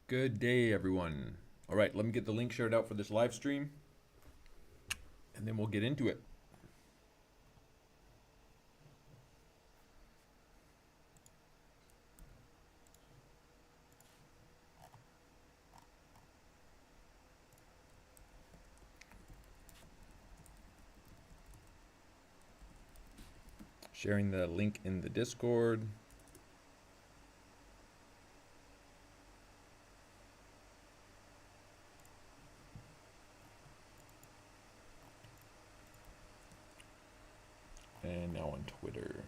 Good day, everyone. All right, let me get the link shared out for this live stream, and then we'll get into it. Sharing the link in the Discord. And now on Twitter.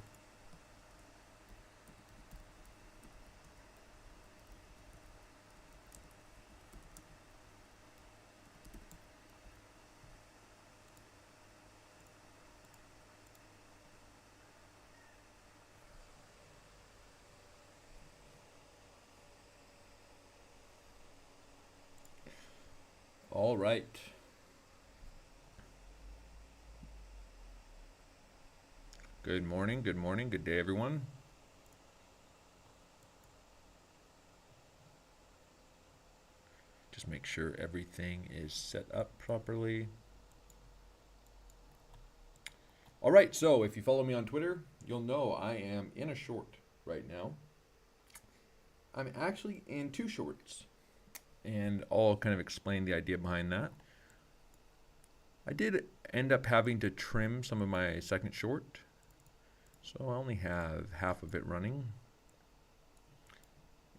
All right. Good morning, good day, everyone. Just make sure everything is set up properly. All right, so if you follow me on Twitter, you'll know I am in a short right now. I'm actually in two shorts, and I'll kind of explain the idea behind that. I did end up having to trim some of my second short, so I only have half of it running.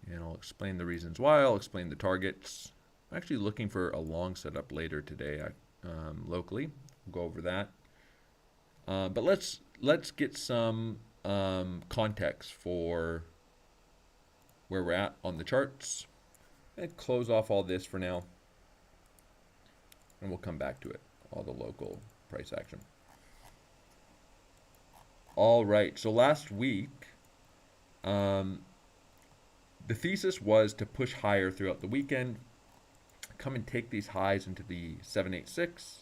And I'll explain the reasons why. I'll explain the targets. I'm actually looking for a long setup later today locally. We'll go over that. But let's get some context for where we're at on the charts. And close off all this for now. And we'll come back to it, all the local price action. All right, so last week, the thesis was to push higher throughout the weekend, come and take these highs into the 786.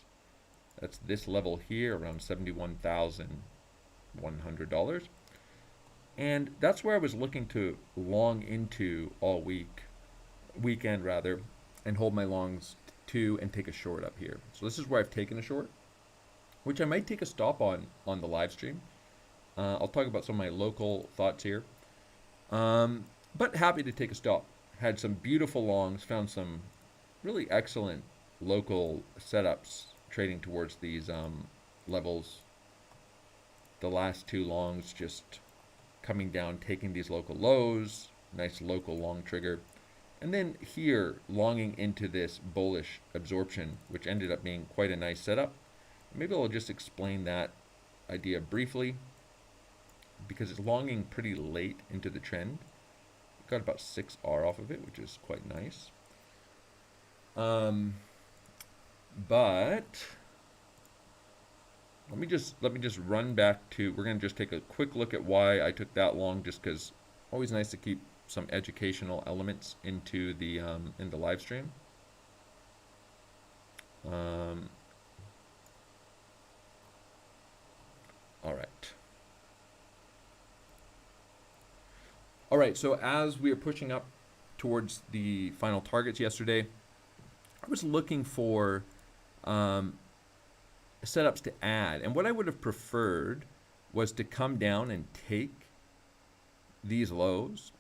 That's this level here, around $71,100. And that's where I was looking to long into all weekend rather, and hold my longs to and take a short up here. So this is where I've taken a short, which I might take a stop on the live stream. I'll talk about some of my local thoughts here. But happy to take a stop. Had some beautiful longs, found some really excellent local setups trading towards these levels. The last two longs just coming down, taking these local lows, nice local long trigger. And then here, longing into this bullish absorption, which ended up being quite a nice setup. Maybe I'll just explain that idea briefly, because it's longing pretty late into the trend. Got about 6R off of it, which is quite nice. But let me just run back to, we're going to just take a quick look at why I took that long, just because always nice to keep some educational elements into the in the live stream. All right, so as we are pushing up towards the final targets yesterday, I was looking for setups to add. And what I would have preferred was to come down and take these lows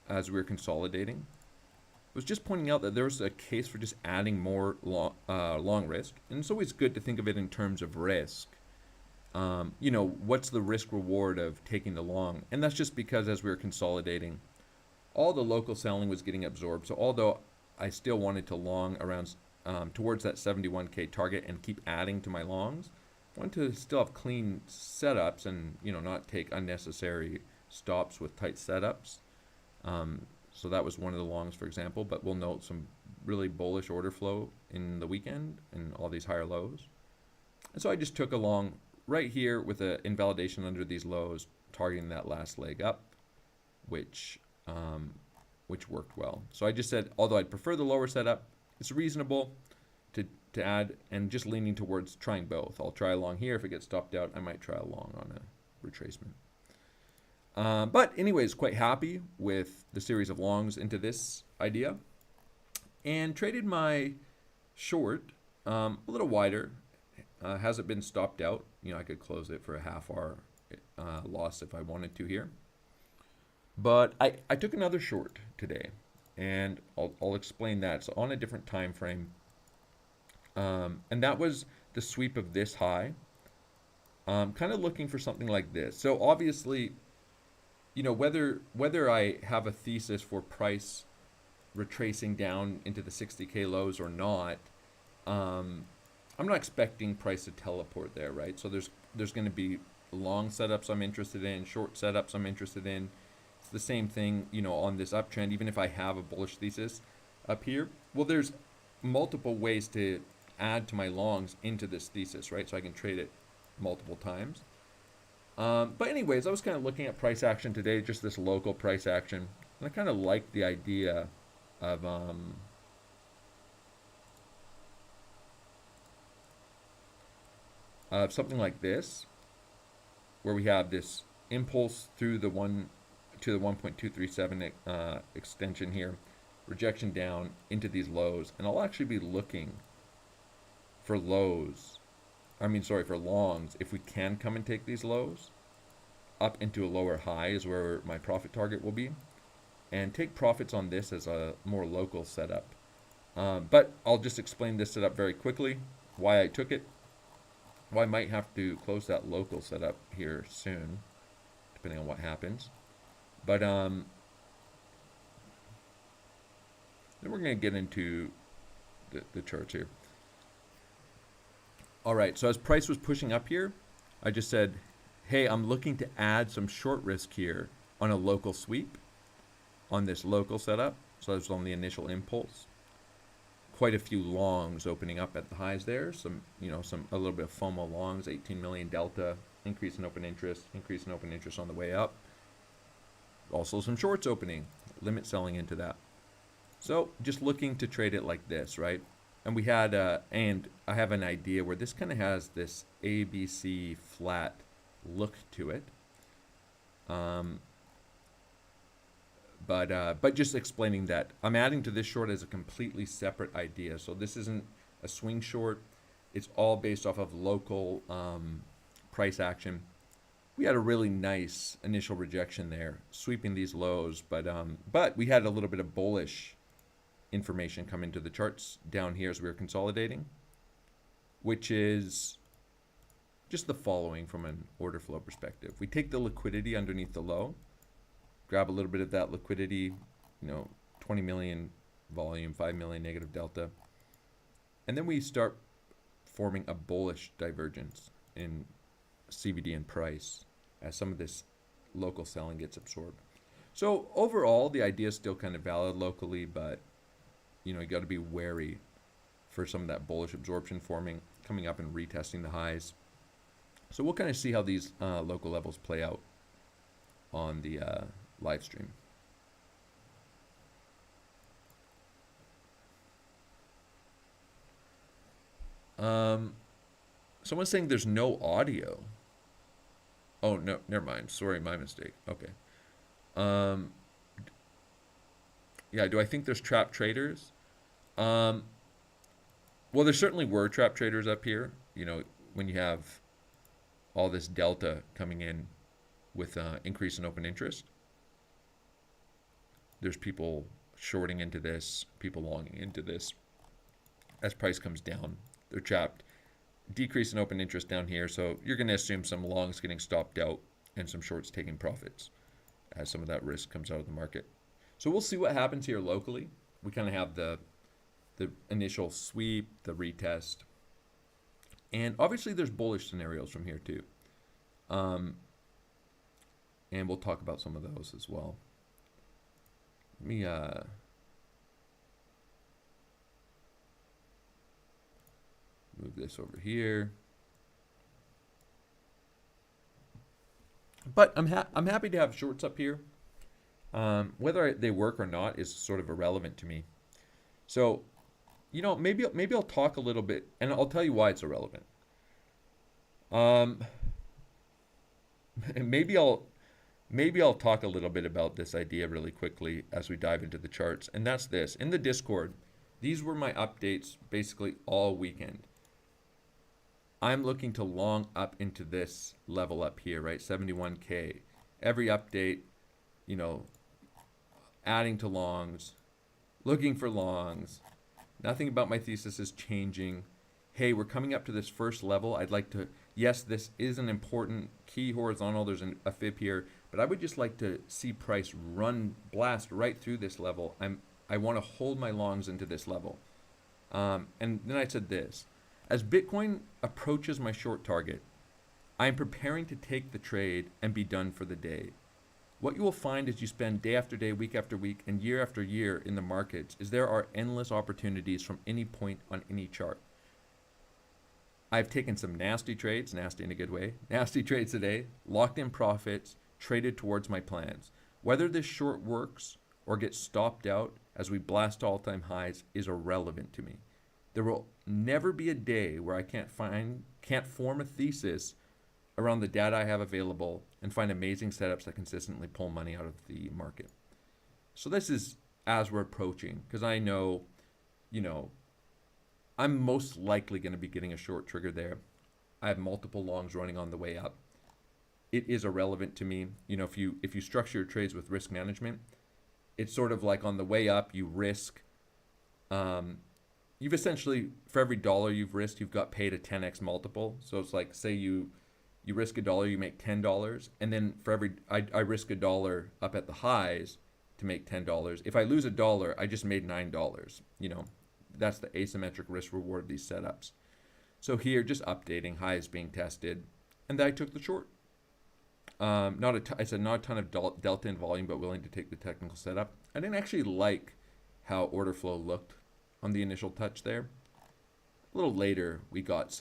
as we were consolidating. I was just pointing out that there's a case for just adding more long risk. And it's always good to think of it in terms of risk. You know, what's the risk reward of taking the long? And that's just because as we were consolidating, all the local selling was getting absorbed. So although I still wanted to long around towards that 71K target and keep adding to my longs, I wanted to still have clean setups and, you know, not take unnecessary stops with tight setups. So that was one of the longs, for example, but we'll note some really bullish order flow in the weekend and all these higher lows. And so I just took a long right here with an invalidation under these lows, targeting that last leg up, which worked well. So I just said, although I'd prefer the lower setup, it's reasonable to add, and just leaning towards trying both. I'll try a long here. If it gets stopped out, I might try a long on a retracement. But anyways, quite happy with the series of longs into this idea. and traded my short a little wider. Hasn't been stopped out. You know, I could close it for a half hour loss if I wanted to here. But I took another short today, and I'll explain that. So on a different time frame, and that was the sweep of this high. Kind of looking for something like this. So obviously, you know, whether I have a thesis for price retracing down into the 60K lows or not, I'm not expecting price to teleport there, right? So there's going to be long setups I'm interested in, short setups I'm interested in. It's the same thing, you know, on this uptrend. Even if I have a bullish thesis up here, well, there's multiple ways to add to my longs into this thesis, right? So I can trade it multiple times. But anyways, I was kind of looking at price action today, just this local price action, and I kind of like the idea of something like this, where we have this impulse through the 1.237 extension here, rejection down into these lows, and I'll actually be looking for for longs, if we can come and take these lows up into a lower high is where my profit target will be, and take profits on this as a more local setup. But I'll just explain this setup very quickly, why I took it. Well, I might have to close that local setup here soon, depending on what happens. But then we're going to get into the charts here. All right, so as price was pushing up here, I just said, hey, I'm looking to add some short risk here on a local sweep on this local setup. So that was on the initial impulse. Quite a few longs opening up at the highs there. A little bit of FOMO longs, 18 million delta, increase in open interest on the way up. Also some shorts opening, limit selling into that. So just looking to trade it like this, right? And we had, and I have an idea where this kind of has this ABC flat look to it. But just explaining that I'm adding to this short as a completely separate idea. So this isn't a swing short. It's all based off of local price action. We had a really nice initial rejection there, sweeping these lows, but we had a little bit of bullish information come into the charts down here as we were consolidating, which is just the following from an order flow perspective. We take the liquidity underneath the low, grab a little bit of that liquidity, 20 million volume, 5 million negative delta, and then we start forming a bullish divergence in CVD and price as some of this local selling gets absorbed. So overall, the idea is still kind of valid locally, but you got to be wary for some of that bullish absorption forming, coming up and retesting the highs. So we'll kind of see how these local levels play out on the live stream. Someone's saying there's no audio. Oh, no, never mind. Sorry, my mistake. Okay. Yeah, do I think there's trap traders? Well, there certainly were trap traders up here. When you have all this delta coming in with increase in open interest, there's people shorting into this, people longing into this. As price comes down, they're trapped. Decrease in open interest down here, so you're going to assume some longs getting stopped out and some shorts taking profits as some of that risk comes out of the market. So we'll see what happens here locally. We kind of have the initial sweep, the retest, and obviously there's bullish scenarios from here too. And we'll talk about some of those as well. Let me move this over here. But I'm happy to have shorts up here. Whether they work or not is sort of irrelevant to me. So, maybe I'll talk a little bit, and I'll tell you why it's irrelevant. Maybe I'll talk a little bit about this idea really quickly as we dive into the charts, and that's this. In the Discord, These were my updates basically all weekend. I'm looking to long up into this level up here, right? 71K. Every update, you know, adding to longs, looking for longs. Nothing about my thesis is changing. Hey, we're coming up to this first level. I'd like to, yes, this is an important key horizontal. There's a fib here, but I would just like to see price blast right through this level. I want to hold my longs into this level. And then I said this, as Bitcoin approaches my short target, I am preparing to take the trade and be done for the day. What you will find as you spend day after day, week after week, and year after year in the markets is there are endless opportunities from any point on any chart. I've taken some nasty trades, nasty in a good way, nasty trades today, locked in profits, traded towards my plans. Whether this short works or gets stopped out as we blast all-time highs is irrelevant to me. There will never be a day where I can't form a thesis around the data I have available and find amazing setups that consistently pull money out of the market. So this is as we're approaching, because I know, I'm most likely going to be getting a short trigger there. I have multiple longs running on the way up. It is irrelevant to me. If you structure your trades with risk management, it's sort of like on the way up, you risk. You've essentially, for every dollar you've risked, you've got paid a 10x multiple. So it's like, say you risk $1, you make $10, and then for every I risk $1 up at the highs to make $10. If I lose $1, I just made $9. That's the asymmetric risk reward of these setups. So here, just updating, highs being tested, and then I took the short. I said not a ton of delta in volume, but willing to take the technical setup. I didn't actually like how order flow looked on the initial touch there. A little later, we got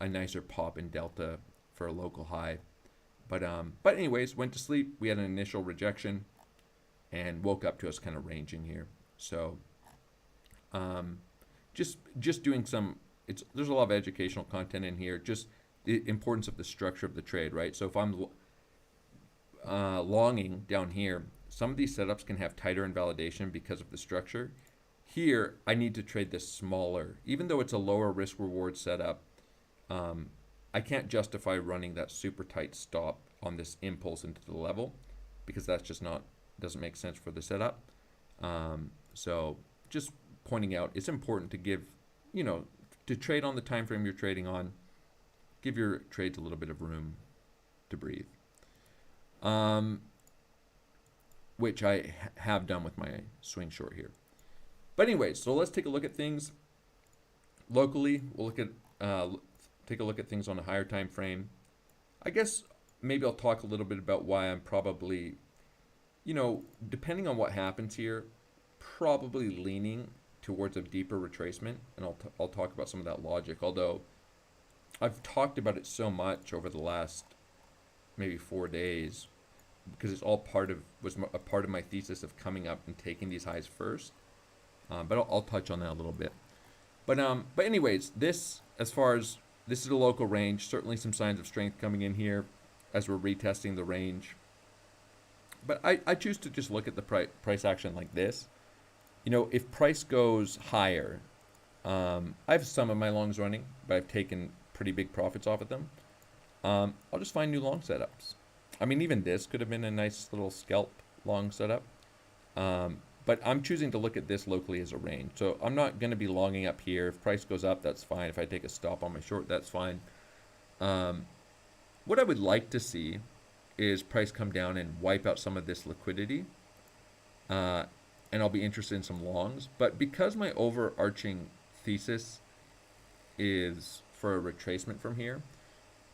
a nicer pop in delta for a local high, but anyways, went to sleep. We had an initial rejection, and woke up to us kind of ranging here. So, just doing some. There's a lot of educational content in here. Just the importance of the structure of the trade, right? So if I'm longing down here, some of these setups can have tighter invalidation because of the structure. Here, I need to trade this smaller, even though it's a lower risk reward setup. I can't justify running that super tight stop on this impulse into the level because that's just doesn't make sense for the setup. So just pointing out, it's important to give, to trade on the time frame you're trading on, give your trades a little bit of room to breathe. Which I have done with my swing short here. But anyway, so let's take a look at things locally. We'll take a look at things on a higher time frame. I guess maybe I'll talk a little bit about why I'm probably, depending on what happens here, probably leaning towards a deeper retracement, and I'll talk about some of that logic. Although I've talked about it so much over the last maybe 4 days because it's all was a part of my thesis of coming up and taking these highs first. But I'll touch on that a little bit. But anyways, this is a local range. Certainly some signs of strength coming in here as we're retesting the range. But I choose to just look at the price action like this. If price goes higher, I have some of my longs running, but I've taken pretty big profits off of them. I'll just find new long setups. I mean, even this could have been a nice little scalp long setup. But I'm choosing to look at this locally as a range. So I'm not going to be longing up here. If price goes up, that's fine. If I take a stop on my short, that's fine. What I would like to see is price come down and wipe out some of this liquidity. And I'll be interested in some longs. But because my overarching thesis is for a retracement from here,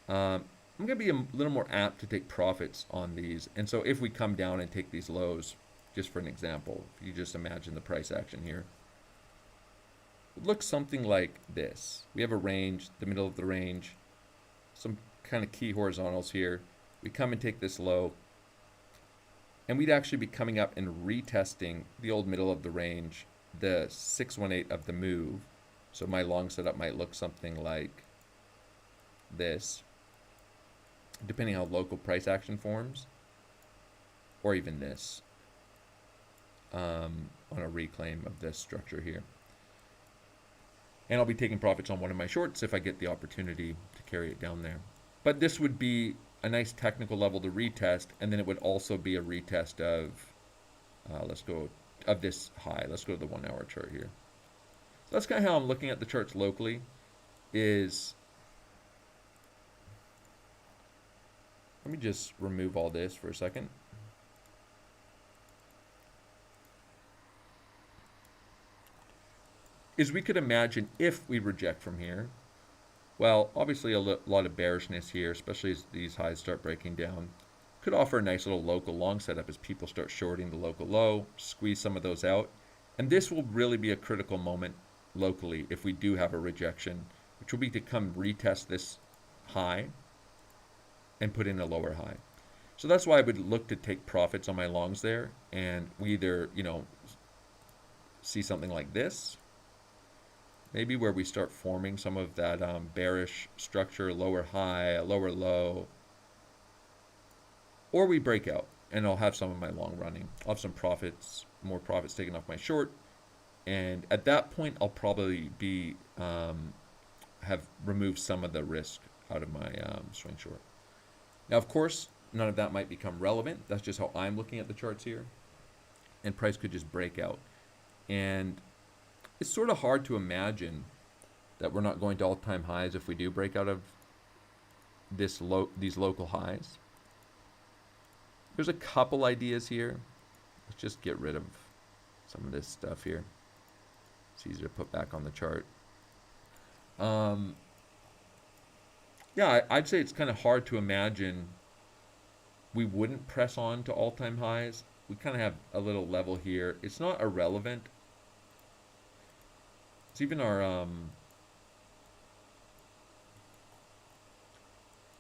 I'm going to be a little more apt to take profits on these. And so if we come down and take these lows, just for an example, if you just imagine the price action here, it looks something like this. We have a range, the middle of the range, some kind of key horizontals here. We come and take this low, and we'd actually be coming up and retesting the old middle of the range, the 618 of the move. So my long setup might look something like this, depending how local price action forms, or even this. On a reclaim of this structure here. And I'll be taking profits on one of my shorts if I get the opportunity to carry it down there. But this would be a nice technical level to retest, and then it would also be a retest of, of this high. Let's go to the 1 hour chart here. So that's kind of how I'm looking at the charts locally. Let me just remove all this for a second. We could imagine if we reject from here, well, obviously a lot of bearishness here, especially as these highs start breaking down. Could offer a nice little local long setup as people start shorting the local low, squeeze some of those out. And this will really be a critical moment locally if we do have a rejection, which will be to come retest this high and put in a lower high. So that's why I would look to take profits on my longs there, and we either, see something like this, maybe where we start forming some of that bearish structure, lower high, a lower low, or we break out and I'll have some of my long running. I'll have some profits, more profits taken off my short, and at that point I'll probably be have removed some of the risk out of my swing short. Now, of course, none of that might become relevant. That's just how I'm looking at the charts here, and price could just break out. And it's sort of hard to imagine that we're not going to all-time highs if we do break out of these local highs. There's a couple ideas here. Let's just get rid of some of this stuff here. It's easier to put back on the chart. Yeah, I'd say it's kind of hard to imagine we wouldn't press on to all-time highs. We kind of have a little level here. It's not irrelevant. It's even our,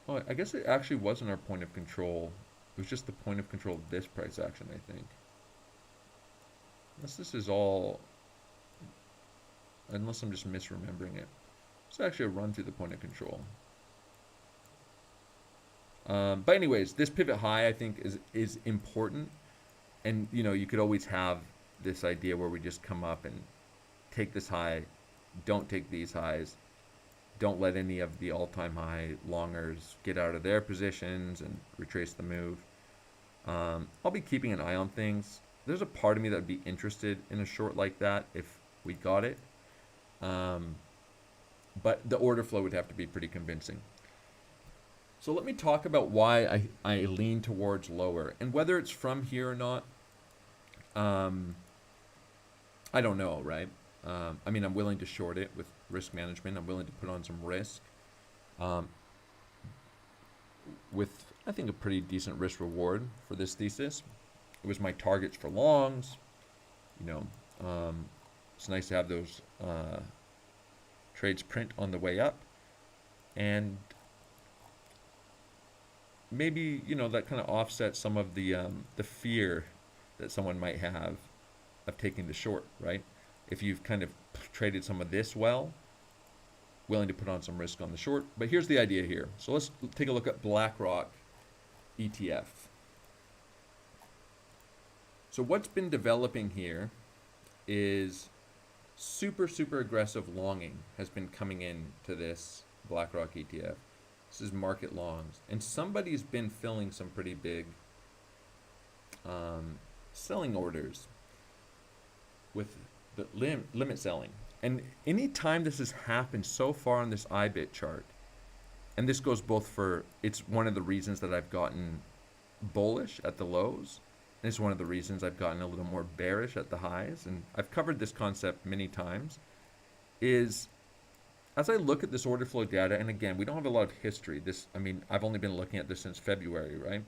well, I guess it actually wasn't our point of control. It was just the point of control of this price action, I think. Unless this is all, unless I'm just misremembering it. It's actually a run through the point of control. But anyways, this pivot high, I think, is important. And, you could always have this idea where we just come up and take this high, don't take these highs, don't let any of the all-time high longers get out of their positions and retrace the move. I'll be keeping an eye on things. There's a part of me that would be interested in a short like that if we got it. But the order flow would have to be pretty convincing. So let me talk about why I lean towards lower, and whether it's from here or not, I don't know, right? I mean, I'm willing to short it with risk management. I'm willing to put on some risk with, I think, a pretty decent risk reward for this thesis. It was my targets for longs. It's nice to have those trades print on the way up, and maybe that kind of offsets some of the fear that someone might have of taking the short, right? If you've kind of traded some of this well, willing to put on some risk on the short. But here's the idea here. So let's take a look at BlackRock ETF. So what's been developing here is super aggressive longing has been coming in to this BlackRock ETF. This is market longs, and somebody's been filling some pretty big selling orders with the limit selling. And anytime this has happened so far on this IBIT chart, and this goes both for, it's one of the reasons that I've gotten bullish at the lows, and it's one of the reasons I've gotten a little more bearish at the highs, and I've covered this concept many times, is as I look at this order flow data, and again, we don't have a lot of history. I've only been looking at this since February, right?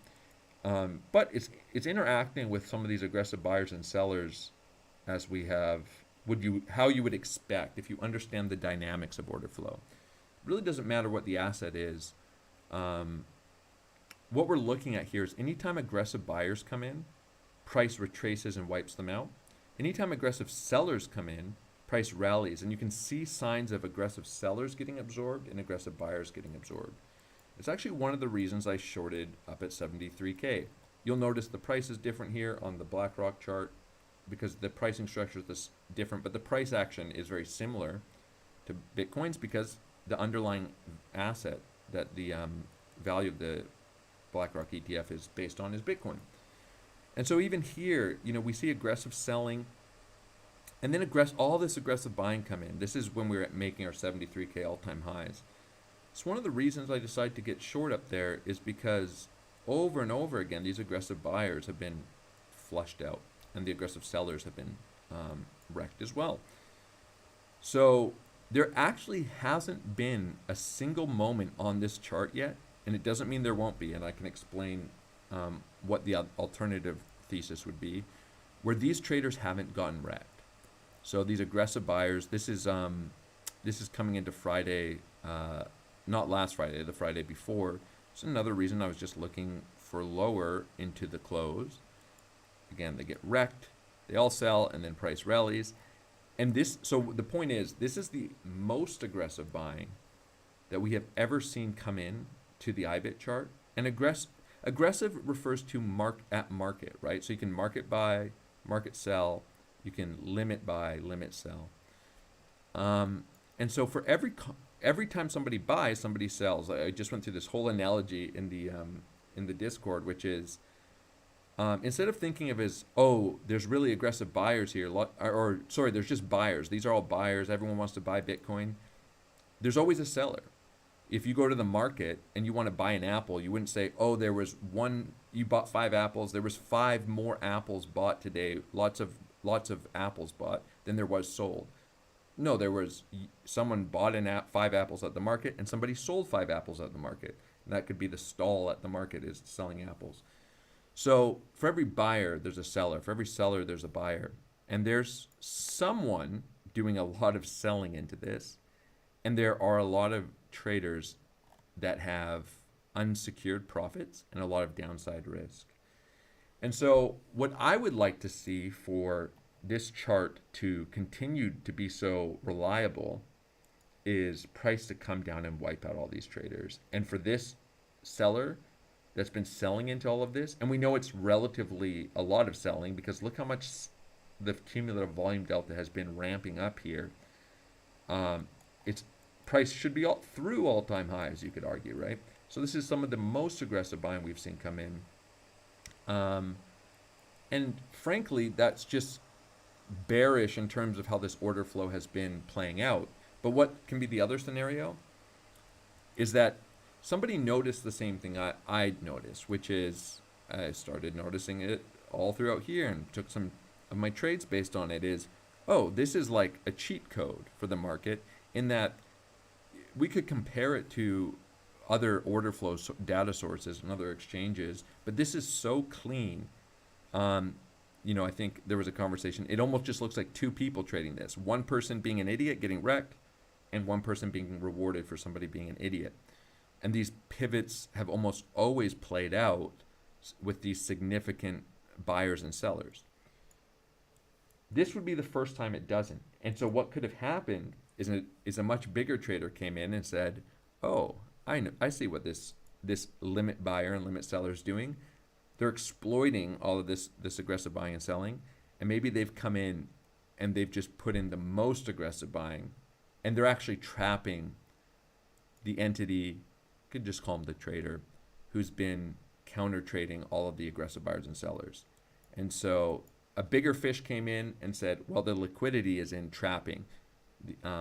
But it's interacting with some of these aggressive buyers and sellers as we have, how you would expect if you understand the dynamics of order flow. It really doesn't matter what the asset is. What we're looking at here is anytime aggressive buyers come in, price retraces and wipes them out. Anytime aggressive sellers come in, price rallies, and you can see signs of aggressive sellers getting absorbed and aggressive buyers getting absorbed. It's actually one of the reasons I shorted up at 73K. You'll notice the price is different here on the BlackRock chart because the pricing structure is different, but the price action is very similar. to Bitcoins because the underlying asset that the value of the BlackRock ETF is based on is Bitcoin. And so even here, we see aggressive selling and then all this aggressive buying come in. This is when we're making our 73K all-time highs. So one of the reasons I decided to get short up there is because over and over again, these aggressive buyers have been flushed out and the aggressive sellers have been wrecked as well. So there actually hasn't been a single moment on this chart yet, and it doesn't mean there won't be, and I can explain what the alternative thesis would be, where these traders haven't gotten wrecked. So these aggressive buyers, this is coming into Friday, not last Friday, the Friday before. It's another reason I was just looking for lower into the close. Again, they get wrecked, they all sell, and then price rallies. And so the point is, this is the most aggressive buying that we have ever seen come in to the IBIT chart. And aggressive refers to at market, right? So you can market buy, market sell, you can limit buy, limit sell. And so for every time somebody buys, somebody sells. I just went through this whole analogy in the Discord, which is instead of thinking of it as, oh, there's really aggressive buyers here, or sorry, there's just buyers. These are all buyers. Everyone wants to buy Bitcoin. There's always a seller. If you go to the market and you want to buy an apple, you wouldn't say, oh, there was you bought 5 apples. There was 5 more apples bought today. Lots of apples bought than there was sold. No, there was someone bought 5 apples at the market and somebody sold 5 apples at the market. And that could be the stall at the market is selling apples. So for every buyer, there's a seller. For every seller, there's a buyer. And there's someone doing a lot of selling into this. And there are a lot of traders that have unsecured profits and a lot of downside risk. And so what I would like to see for this chart to continue to be so reliable is price to come down and wipe out all these traders. And for this seller that's been selling into all of this, and we know it's relatively a lot of selling because look how much the cumulative volume delta has been ramping up here. Its price should be through all-time highs, you could argue, right? So this is some of the most aggressive buying we've seen come in. And frankly, that's just bearish in terms of how this order flow has been playing out. But what can be the other scenario is that somebody noticed the same thing I'd noticed, which is I started noticing it all throughout here and took some of my trades based on it is, oh, this is like a cheat code for the market in that we could compare it to other order flow data sources and other exchanges, but this is so clean. I think there was a conversation. It almost just looks like 2 people trading this. One person being an idiot getting wrecked and one person being rewarded for somebody being an idiot. And these pivots have almost always played out with these significant buyers and sellers. This would be the first time it doesn't. And so what could have happened is a much bigger trader came in and said, oh, I see what this limit buyer and limit seller is doing. They're exploiting all of this aggressive buying and selling, and maybe they've come in and they've just put in the most aggressive buying, and they're actually trapping the entity, you could just call him the trader, who's been counter trading all of the aggressive buyers and sellers. And so a bigger fish came in and said, well, the liquidity is in trapping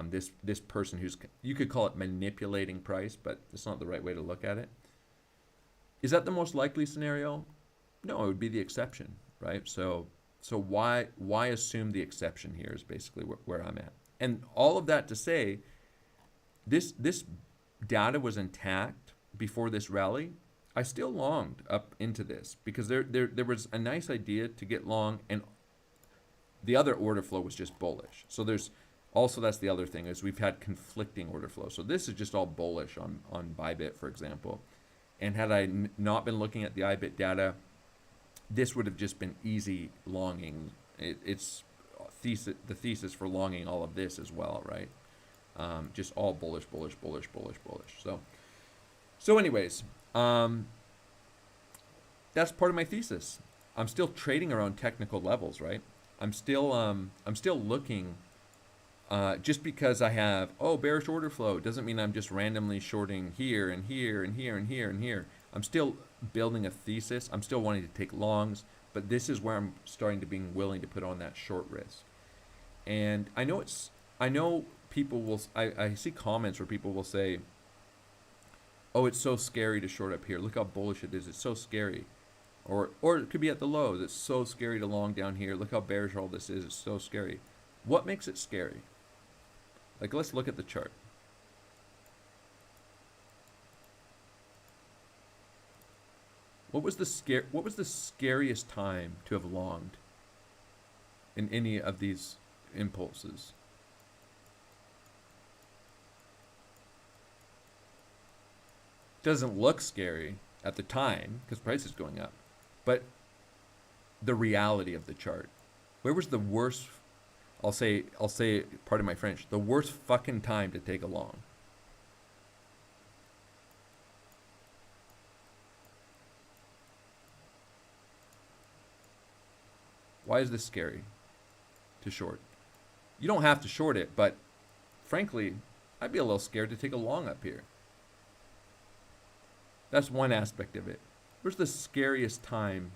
this person who's, you could call it manipulating price, but it's not the right way to look at it. Is that the most likely scenario? No, it would be the exception, right? So why assume the exception here is basically where I'm at. And all of that to say, this data was intact before this rally. I still longed up into this because there was a nice idea to get long, and the other order flow was just bullish. So that's the other thing is we've had conflicting order flow. So this is just all bullish on Bybit, for example. And had I not been looking at the IBIT data, this would have just been easy longing. It's the thesis for longing all of this as well, right? Just all bullish. So anyways, that's part of my thesis. I'm still trading around technical levels, right? I'm still looking just because I have, oh, bearish order flow doesn't mean I'm just randomly shorting here and here and here and here and here. I'm still building a thesis. I'm still wanting to take longs, but this is where I'm starting to being willing to put on that short risk. And I know people will, I see comments where people will say, oh, it's so scary to short up here. Look how bullish it is. It's so scary. Or it could be at the lows. It's so scary to long down here. Look how bearish all this is. It's so scary. What makes it scary? Like, let's look at the chart. What was the scariest time to have longed in any of these impulses? Doesn't look scary at the time because price is going up, but the reality of the chart. Where was the worst? I'll say, pardon my French, the worst fucking time to take a long. Why is this scary to short? You don't have to short it, but frankly, I'd be a little scared to take a long up here. That's one aspect of it. Where's the scariest time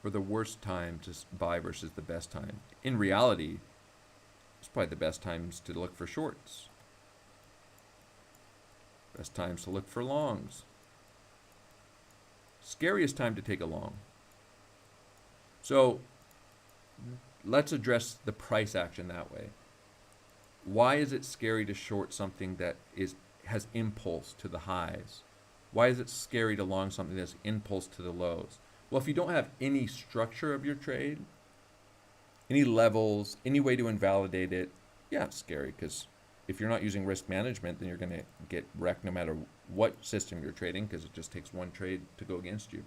or the worst time to buy versus the best time? In reality, it's probably the best times to look for shorts. Best times to look for longs. Scariest time to take a long. So let's address the price action that way. Why is it scary to short something that has impulse to the highs? Why is it scary to long something that's impulse to the lows? Well, if you don't have any structure of your trade, any levels, any way to invalidate it, yeah, it's scary, because if you're not using risk management, then you're going to get wrecked no matter what system you're trading, because it just takes one trade to go against you.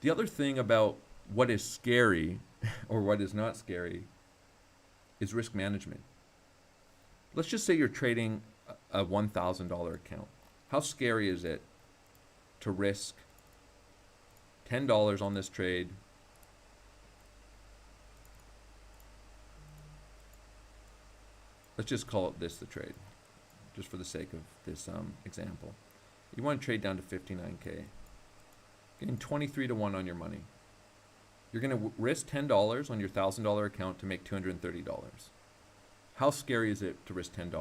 The other thing about what is scary or what is not scary is risk management. Let's just say you're trading a $1,000 account. How scary is it to risk $10 on this trade? Let's just call it this the trade, just for the sake of this example. You want to trade down to 59K, getting 23 to 1 on your money. You're going to risk $10 on your $1,000 account to make $230. How scary is it to risk $10?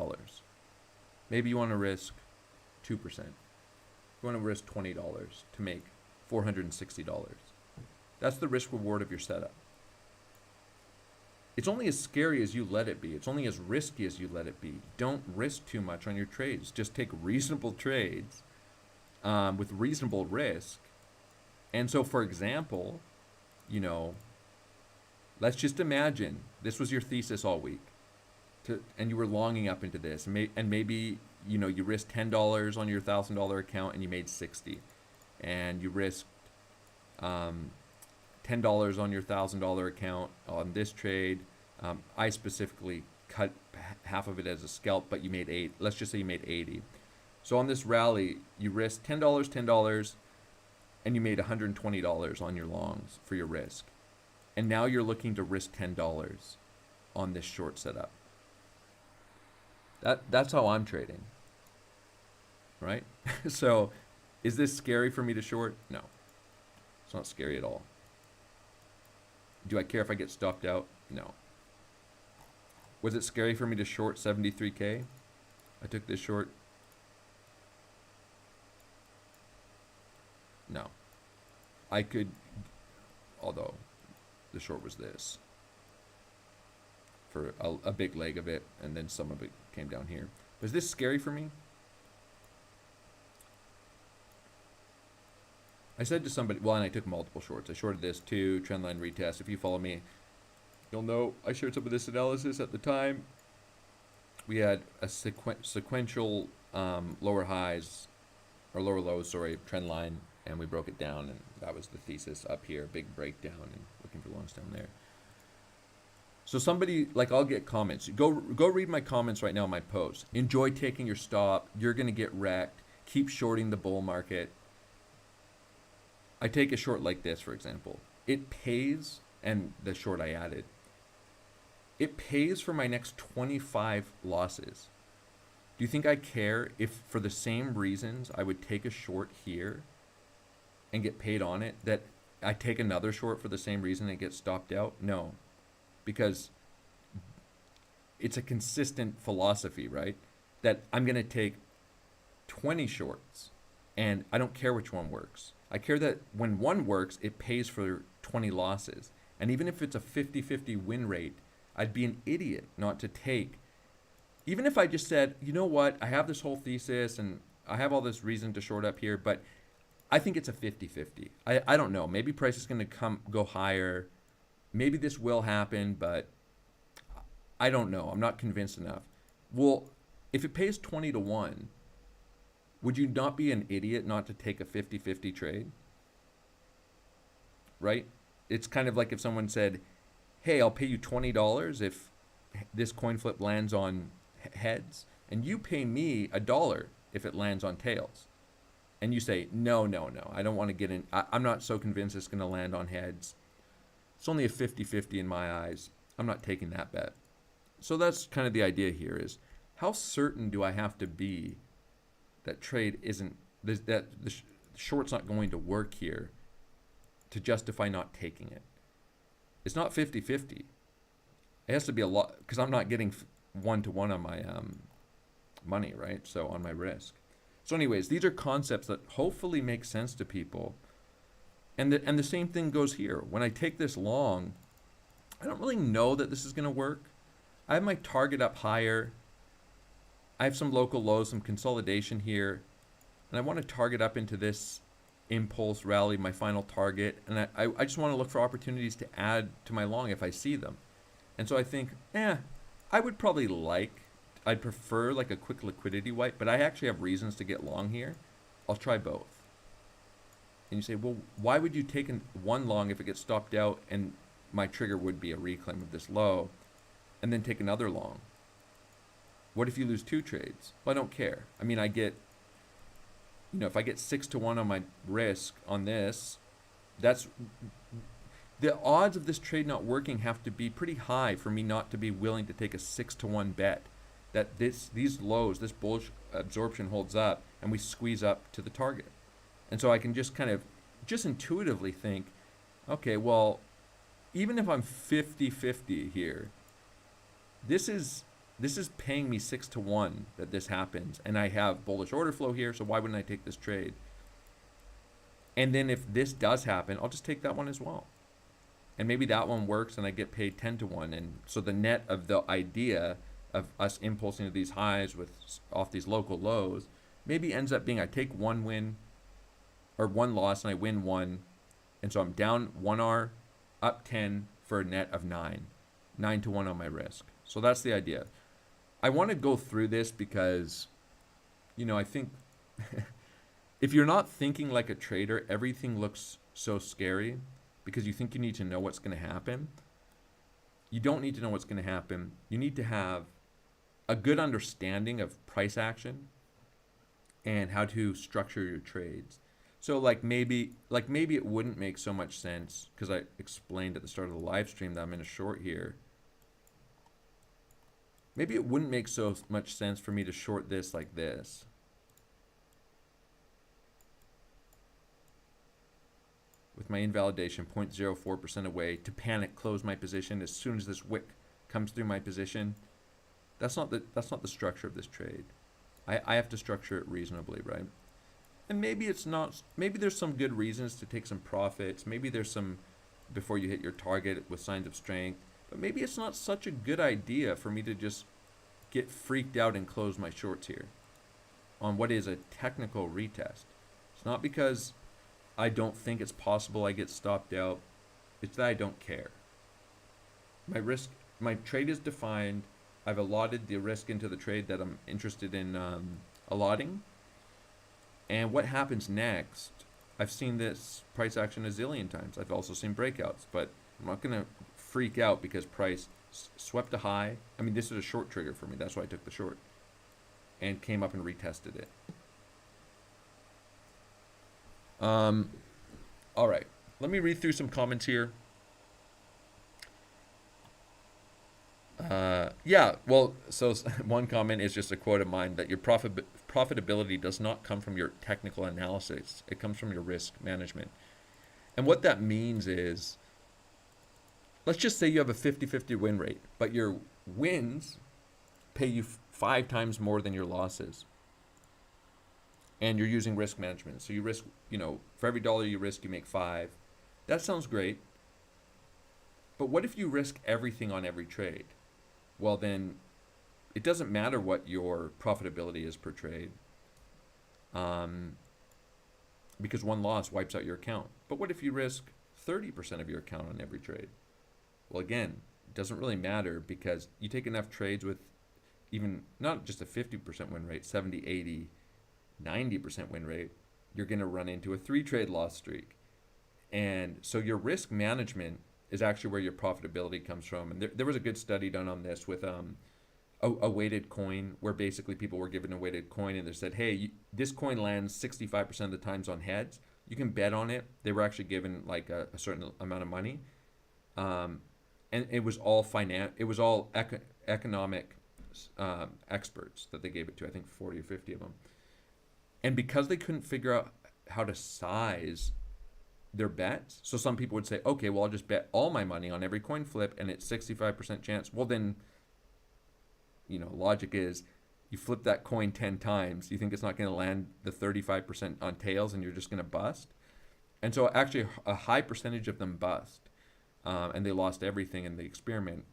Maybe you want to risk 2%. You want to risk $20 to make $460. That's the risk reward of your setup. It's only as scary as you let it be. It's only as risky as you let it be. Don't risk too much on your trades. Just take reasonable trades with reasonable risk. And so, for example, you know, let's just imagine this was your thesis all week, and you were longing up into this, and maybe, you know, you risked $10 on your $1,000 account and you made 60, and you risked $10 on your $1,000 account on this trade. I specifically cut half of it as a scalp, but you made let's just say you made 80. So on this rally, you risked $10, and you made $120 on your longs for your risk. And now you're looking to risk $10 on this short setup. That's how I'm trading, right? So is this scary for me to short? No, it's not scary at all. Do I care if I get stopped out? No. Was it scary for me to short 73K? I took this short. No. I could, although the short was this, for a big leg of it, and then some of it came down here. Was this scary for me? I said to somebody, well, and I took multiple shorts. I shorted this too, trendline retest. If you follow me, you'll know I shared some of this analysis at the time. We had a sequential lower highs, or lower lows, sorry, trend line, and we broke it down, and that was the thesis up here, big breakdown, and looking for longs down there. So somebody, like, I'll get comments. Go read my comments right now on my post. Enjoy taking your stop. You're going to get wrecked. Keep shorting the bull market. I take a short like this, for example. It pays, and the short I added, it pays for my next 25 losses. Do you think I care if for the same reasons I would take a short here and get paid on it, that I take another short for the same reason and get stopped out? No, because it's a consistent philosophy, right? That I'm going to take 20 shorts and I don't care which one works. I care that when one works, it pays for 20 losses. And even if it's a 50-50 win rate, I'd be an idiot not to take. Even if I just said, you know what, I have this whole thesis and I have all this reason to short up here, but I think it's a 50-50. I don't know. Maybe price is going to go higher. Maybe this will happen, but I don't know. I'm not convinced enough. Well, if it pays 20 to 1, would you not be an idiot not to take a 50-50 trade? Right? It's kind of like if someone said, hey, I'll pay you $20 if this coin flip lands on heads, and you pay me $1 if it lands on tails. And you say, no, I don't want to get in. I'm not so convinced it's going to land on heads. It's only a 50-50 in my eyes. I'm not taking that bet. So that's kind of the idea here, is how certain do I have to be that trade isn't, that the short's not going to work here to justify not taking it? It's not 50-50. It has to be a lot, because I'm not getting 1-to-1 on my money, right? So on my risk. So anyways, these are concepts that hopefully make sense to people. And the same thing goes here. When I take this long, I don't really know that this is going to work. I have my target up higher. I have some local lows, some consolidation here. And I want to target up into this impulse rally, my final target. And I just want to look for opportunities to add to my long if I see them. And so I think, I would probably I'd prefer like a quick liquidity wipe, but I actually have reasons to get long here. I'll try both. And you say, well, why would you take one long if it gets stopped out and my trigger would be a reclaim of this low, and then take another long? What if you lose 2 trades? Well, I don't care. I mean, I get, if I get 6-to-1 on my risk on this, that's, the odds of this trade not working have to be pretty high for me not to be willing to take a 6-to-1 bet that these lows, this bullish absorption holds up and we squeeze up to the target. And so I can just kind of just intuitively think, okay, well, even if I'm 50-50 here, this is paying me 6-to-1 that this happens, and I have bullish order flow here, so why wouldn't I take this trade? And then if this does happen, I'll just take that one as well. And maybe that one works and I get paid 10-to-1. And so the net of the idea of us impulsing to these highs off these local lows maybe ends up being I take one win or one loss and I win 1. And so I'm down 1R, up 10 for a net of 9-to-1 on my risk. So that's the idea. I want to go through this because, I think if you're not thinking like a trader, everything looks so scary because you think you need to know what's going to happen. You don't need to know what's going to happen. You need to have a good understanding of price action and how to structure your trades. So maybe it wouldn't make so much sense, because I explained at the start of the live stream that I'm in a short here. Maybe it wouldn't make so much sense for me to short this like this. With my invalidation 0.04% away, to panic close my position as soon as this wick comes through my position. That's not the structure of this trade. I have to structure it reasonably, right? And maybe it's not, maybe there's some good reasons to take some profits. Maybe there's some before you hit your target with signs of strength. But maybe it's not such a good idea for me to just get freaked out and close my shorts here on what is a technical retest. It's not because I don't think it's possible I get stopped out. It's that I don't care. My trade is defined. I've allotted the risk into the trade that I'm interested in allotting. And what happens next? I've seen this price action a zillion times. I've also seen breakouts, but I'm not going to freak out because price swept a high. I mean, this is a short trigger for me. That's why I took the short and came up and retested it. All right, let me read through some comments here. Yeah, well, so one comment is just a quote of mine that your profitability does not come from your technical analysis. It comes from your risk management. And what that means is, let's just say you have a 50-50 win rate, but your wins pay you 5 times more than your losses. And you're using risk management. So you risk, for every dollar you risk, you make 5. That sounds great. But what if you risk everything on every trade? Well, then it doesn't matter what your profitability is per trade, because one loss wipes out your account. But what if you risk 30% of your account on every trade? Well, again, it doesn't really matter, because you take enough trades with even not just a 50% win rate, 70, 80, 90% win rate, you're going to run into a 3-trade loss streak. And so your risk management is actually where your profitability comes from. And there was a good study done on this with a weighted coin, where basically people were given a weighted coin and they said, hey, this coin lands 65% of the times on heads. You can bet on it. They were actually given like a certain amount of money. And it was all economic experts that they gave it to, I think 40 or 50 of them. And because they couldn't figure out how to size their bets, so some people would say, okay, well, I'll just bet all my money on every coin flip and it's 65% chance. Well, then, logic is you flip that coin 10 times, you think it's not going to land the 35% on tails and you're just going to bust. And so actually a high percentage of them bust, and they lost everything in the experiment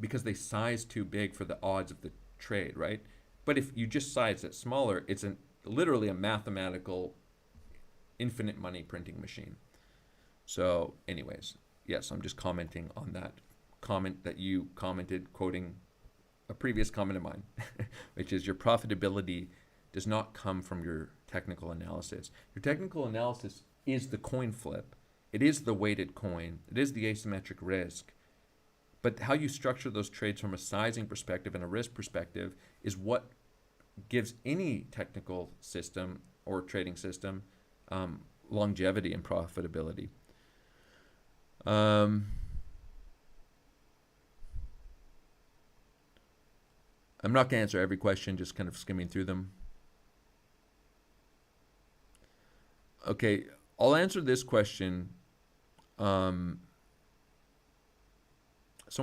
because they sized too big for the odds of the trade, right? But if you just size it smaller, it's literally a mathematical infinite money printing machine. So anyways, yes, I'm just commenting on that comment that you commented, quoting a previous comment of mine, which is your profitability does not come from your technical analysis. Your technical analysis is the coin flip. It is the weighted coin. It is the asymmetric risk. But how you structure those trades from a sizing perspective and a risk perspective is what gives any technical system or trading system longevity and profitability. I'm not going to answer every question, just kind of skimming through them. Okay, I'll answer this question. Someone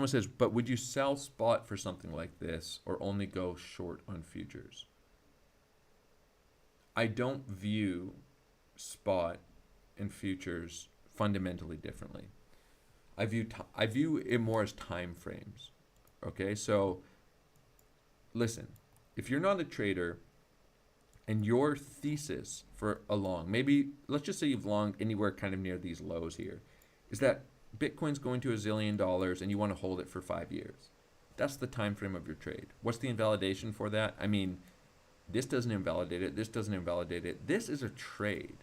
says, but would you sell spot for something like this or only go short on futures? I don't view spot and futures fundamentally differently. I view it more as time frames. Okay, so listen, if you're not a trader and your thesis for a long, maybe let's just say you've longed anywhere kind of near these lows here, is that Bitcoin's going to $1 zillion and you want to hold it for 5 years. That's the time frame of your trade. What's the invalidation for that? I mean, this doesn't invalidate it. This doesn't invalidate it. This is a trade.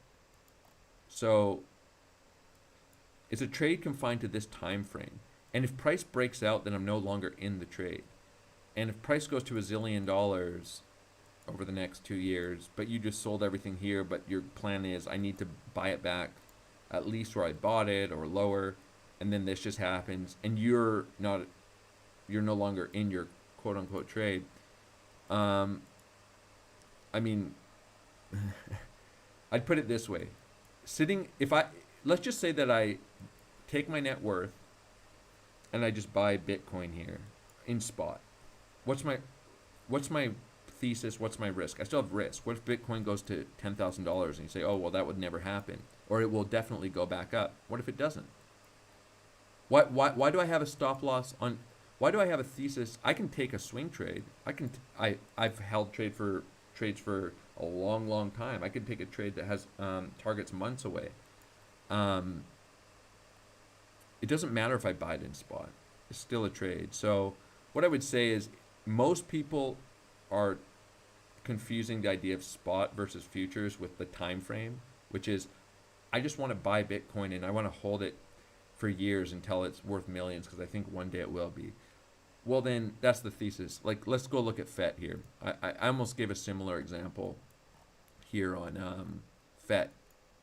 So it's a trade confined to this time frame. And if price breaks out, then I'm no longer in the trade. And if price goes to $1 zillion over the next 2 years, but you just sold everything here, but your plan is I need to buy it back at least where I bought it or lower, and then this just happens, and you're no longer in your quote unquote trade. I mean, I'd put it this way: let's just say that I take my net worth and I just buy Bitcoin here in spot. What's my thesis? What's my risk? I still have risk. What if Bitcoin goes to $10,000 and you say, oh, well, that would never happen, or it will definitely go back up? What if it doesn't? Why do I have a stop loss on? Why do I have a thesis? I can take a swing trade. I've held trades for a long time. I could take a trade that has targets months away. It doesn't matter if I buy it in spot. It's still a trade. So what I would say is most people are confusing the idea of spot versus futures with the time frame, which is I just want to buy Bitcoin and I want to hold it for years until it's worth millions because I think one day it will be. Well, then that's the thesis. Like, let's go look at FET here. I almost gave a similar example here on FET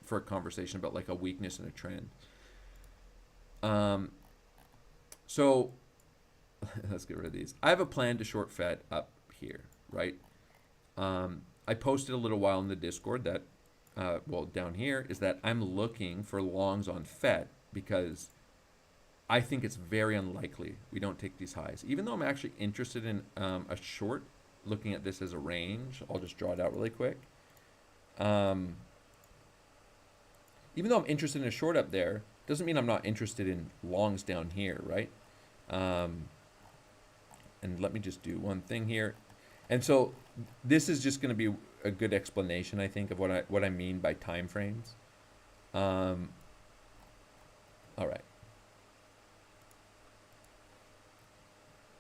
for a conversation about like a weakness and a trend. So let's get rid of these. I have a plan to short FET up here, right? I posted a little while in the Discord that, well, down here is that I'm looking for longs on FET because I think it's very unlikely we don't take these highs. Even though I'm actually interested in a short, looking at this as a range, I'll just draw it out really quick. Even though I'm interested in a short up there, doesn't mean I'm not interested in longs down here, right? And let me just do one thing here. And so this is just going to be a good explanation, I think, of what I mean by time frames. All right.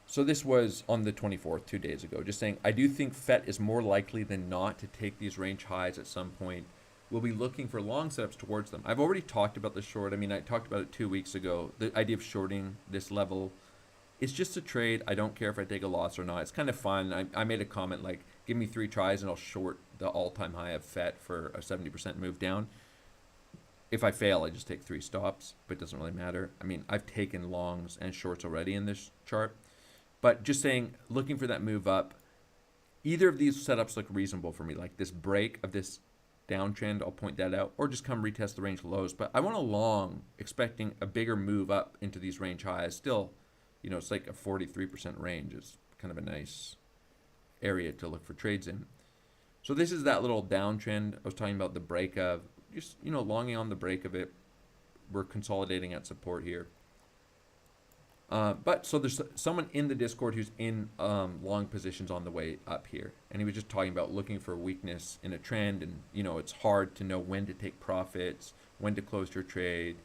So this was on the 24th, 2 days ago, just saying, I do think FET is more likely than not to take these range highs at some point. We'll be looking for long setups towards them. I've already talked about the short. I mean, I talked about it 2 weeks ago. The idea of shorting this level, it's just a trade. I don't care if I take a loss or not. It's kind of fun. I made a comment like, give me 3 tries and I'll short the all-time high of FET for a 70% move down. If I fail, I just take 3 stops, but it doesn't really matter. I mean, I've taken longs and shorts already in this chart. But just saying, looking for that move up, either of these setups look reasonable for me. Like this break of this downtrend, I'll point that out, or just come retest the range lows. But I want a long, expecting a bigger move up into these range highs. Still, you know, it's like a 43% range. It's kind of a nice area to look for trades in. So this is that little downtrend I was talking about, the break of, just, you know, longing on the break of it. We're consolidating at support here. But so there's someone in the Discord who's in long positions on the way up here, and he was just talking about looking for weakness in a trend, and you know it's hard to know when to take profits, when to close your trade,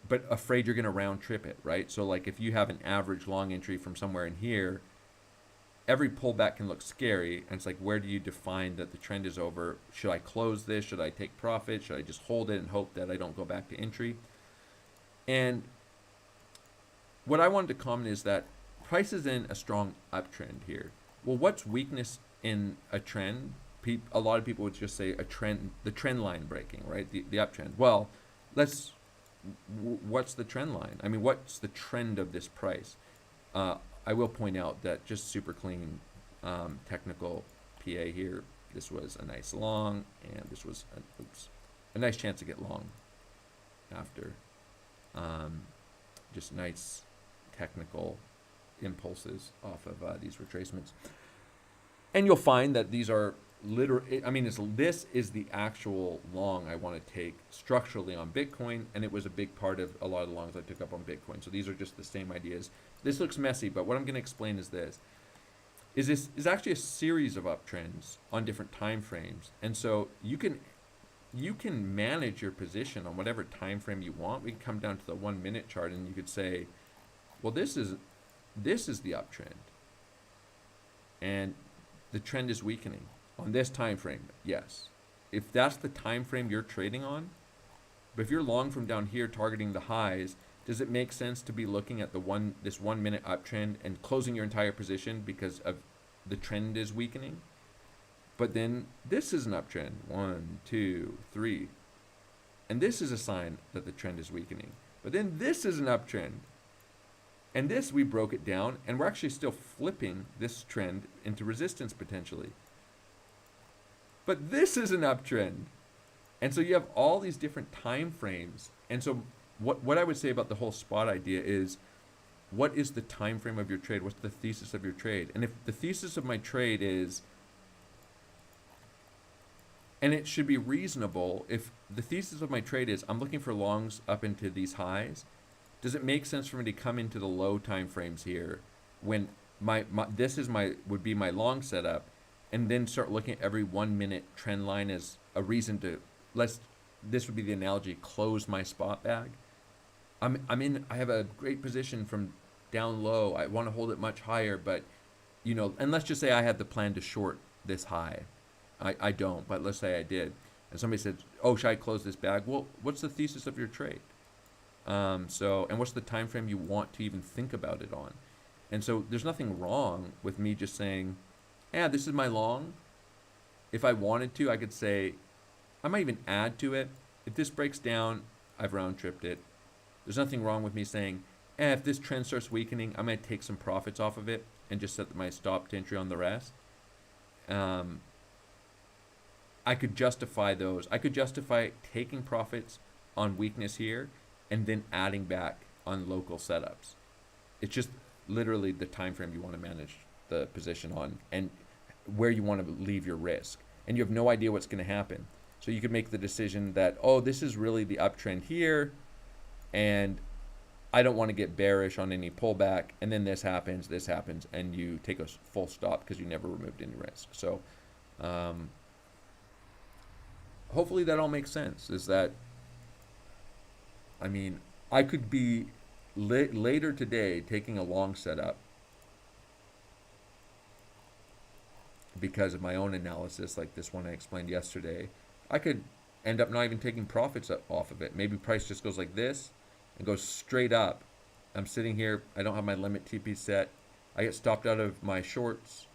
but afraid you're going to round trip it, right? So like if you have an average long entry from somewhere in here, every pullback can look scary, and it's like, where do you define that the trend is over? Should I close this? Should I take profit? Should I just hold it and hope that I don't go back to entry? And what I wanted to comment is that price is in a strong uptrend here. Well, what's weakness in a trend? A lot of people would just say a trend, the trend line breaking, right? The uptrend. Well, what's the trend line? I mean, what's the trend of this price? I will point out that just super clean technical PA here. This was a nice long, and this was a nice chance to get long after. Just nice technical impulses off of these retracements, and you'll find that these are literally, I mean, this is the actual long I want to take structurally on Bitcoin, and it was a big part of a lot of the longs I took up on Bitcoin. So these are just the same ideas. This looks messy, but what I'm going to explain is this is actually a series of uptrends on different time frames, and so you can manage your position on whatever time frame you want. We can come down to the 1 minute chart, and you could say, well, this is the uptrend, and the trend is weakening on this time frame. Yes, if that's the time frame you're trading on, but if you're long from down here targeting the highs, does it make sense to be looking at this 1 minute uptrend and closing your entire position because of the trend is weakening? But then this is an uptrend, 1, 2, 3, and this is a sign that the trend is weakening. But then this is an uptrend, and this, we broke it down, and we're actually still flipping this trend into resistance potentially. But this is an uptrend, and so you have all these different time frames. And so what I would say about the whole spot idea is, what is the time frame of your trade? What's the thesis of your trade? And if the thesis of my trade is, and it should be reasonable, if the thesis of my trade is I'm looking for longs up into these highs, does it make sense for me to come into the low time frames here when this would be my long setup, and then start looking at every 1 minute trend line as a reason to, this would be the analogy, close my spot bag? I have a great position from down low. I want to hold it much higher, but you know, and let's just say I had the plan to short this high. I don't, but let's say I did, and somebody said, oh, should I close this bag? Well, what's the thesis of your trade? And what's the time frame you want to even think about it on? And so there's nothing wrong with me just saying, yeah, this is my long. If I wanted to, I could say, I might even add to it. If this breaks down, I've round tripped it. There's nothing wrong with me saying, And if this trend starts weakening, I'm going to take some profits off of it and just set my stop to entry on the rest. I could justify those. I could justify taking profits on weakness here and then adding back on local setups. It's just literally the time frame you want to manage the position on and where you want to leave your risk. And you have no idea what's going to happen. So you could make the decision that, oh, this is really the uptrend here, and I don't want to get bearish on any pullback, and then this happens, and you take a full stop because you never removed any risk. So hopefully that all makes sense. Is that, I mean, I could be later today taking a long setup because of my own analysis, like this one I explained yesterday. I could end up not even taking profits off of it. Maybe price just goes like this and goes straight up. I'm sitting here, I don't have my limit TP set. I get stopped out of my shorts,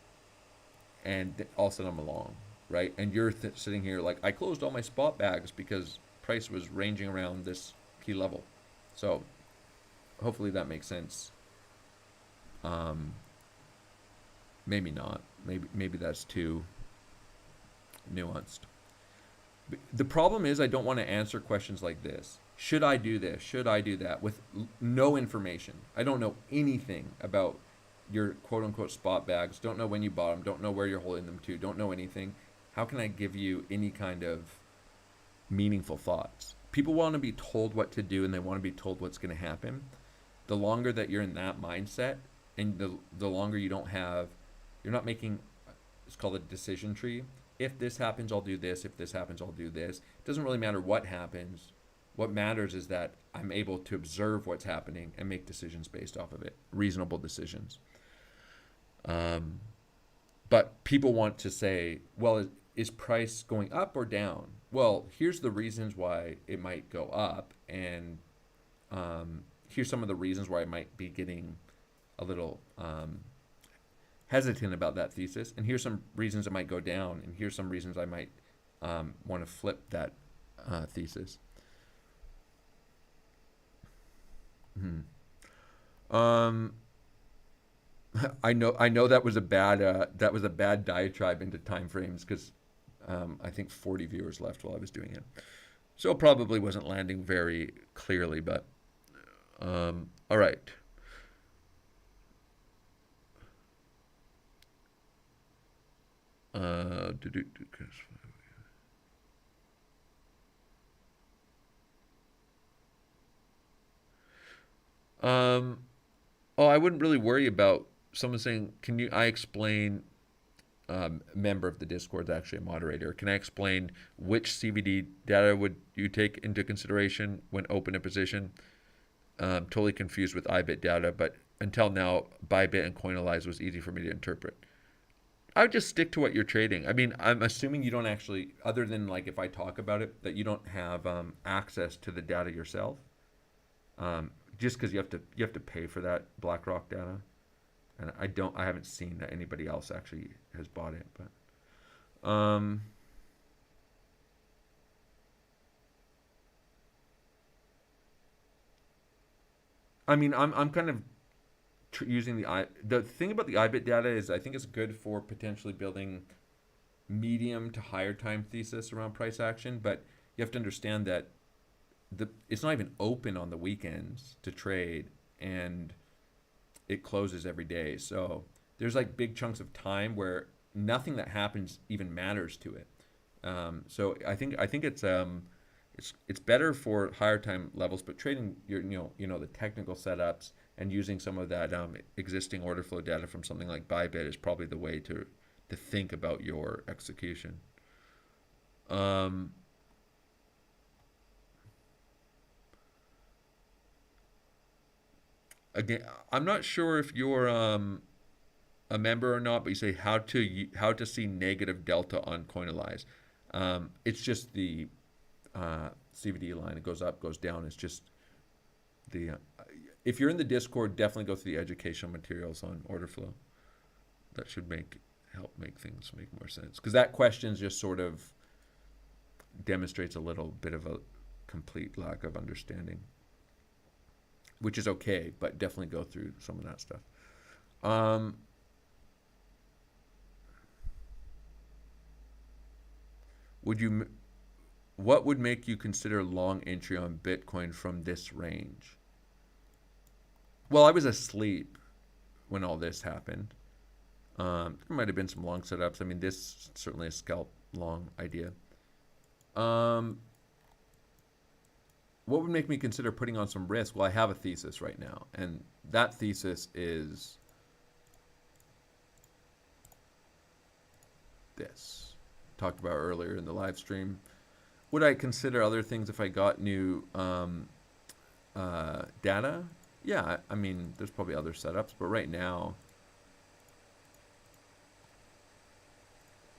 and all of a sudden I'm along, right? And you're sitting here like, I closed all my spot bags because price was ranging around this key level. So hopefully that makes sense. Maybe not. Maybe that's too nuanced. The problem is I don't want to answer questions like this. Should I do this? Should I do that? With no information. I don't know anything about your quote-unquote spot bags. Don't know when you bought them. Don't know where you're holding them to. Don't know anything. How can I give you any kind of meaningful thoughts? People want to be told what to do, and they want to be told what's going to happen. The longer that you're in that mindset, and the longer you don't have, you're not making, it's called a decision tree. If this happens, I'll do this. If this happens, I'll do this. It doesn't really matter what happens. What matters is that I'm able to observe what's happening and make decisions based off of it, reasonable decisions. But people want to say, well, is price going up or down? Well, here's the reasons why it might go up, and here's some of the reasons why I might be getting a little hesitant about that thesis, and here's some reasons it might go down, and here's some reasons I might want to flip that thesis. I know that was a bad diatribe into time frames, because I think 40 viewers left while I was doing it, so it probably wasn't landing very clearly. But all right. Oh, I wouldn't really worry about someone saying, "Can I explain?" Member of the Discord is actually a moderator. Can I explain which CVD data would you take into consideration when open a position? Totally confused with IBIT data, but until now, Bybit and Coinalyze was easy for me to interpret. I would just stick to what you're trading. I mean, I'm assuming you don't actually, other than like if I talk about it, that you don't have access to the data yourself. Just because you have to pay for that BlackRock data, and I haven't seen that anybody else actually has bought it. But I mean, I'm kind of using the thing about the IBIT data is I think it's good for potentially building medium to higher time thesis around price action, but you have to understand that it's not even open on the weekends to trade, and it closes every day. So there's like big chunks of time where nothing that happens even matters to it. So I think it's better for higher time levels, but trading the technical setups and using some of that existing order flow data from something like Bybit is probably the way to think about your execution. Again, I'm not sure if you're a member or not, but you say how to see negative delta on Coinalyze. It's just the CVD line. It goes up, goes down. It's just the if you're in the Discord, definitely go through the educational materials on order flow. That should help make things make more sense, because that question just sort of demonstrates a little bit of a complete lack of understanding. which is okay, but definitely go through some of that stuff. Um, would you, what would make you consider long entry on Bitcoin from this range? Well, I was asleep when all this happened. There might have been some long setups. I mean, this certainly a scalp long idea. What would make me consider putting on some risk? Well, I have a thesis right now, and that thesis is this. Talked about earlier in the live stream. Would I consider other things if I got new data? Yeah, I mean, there's probably other setups, but right now,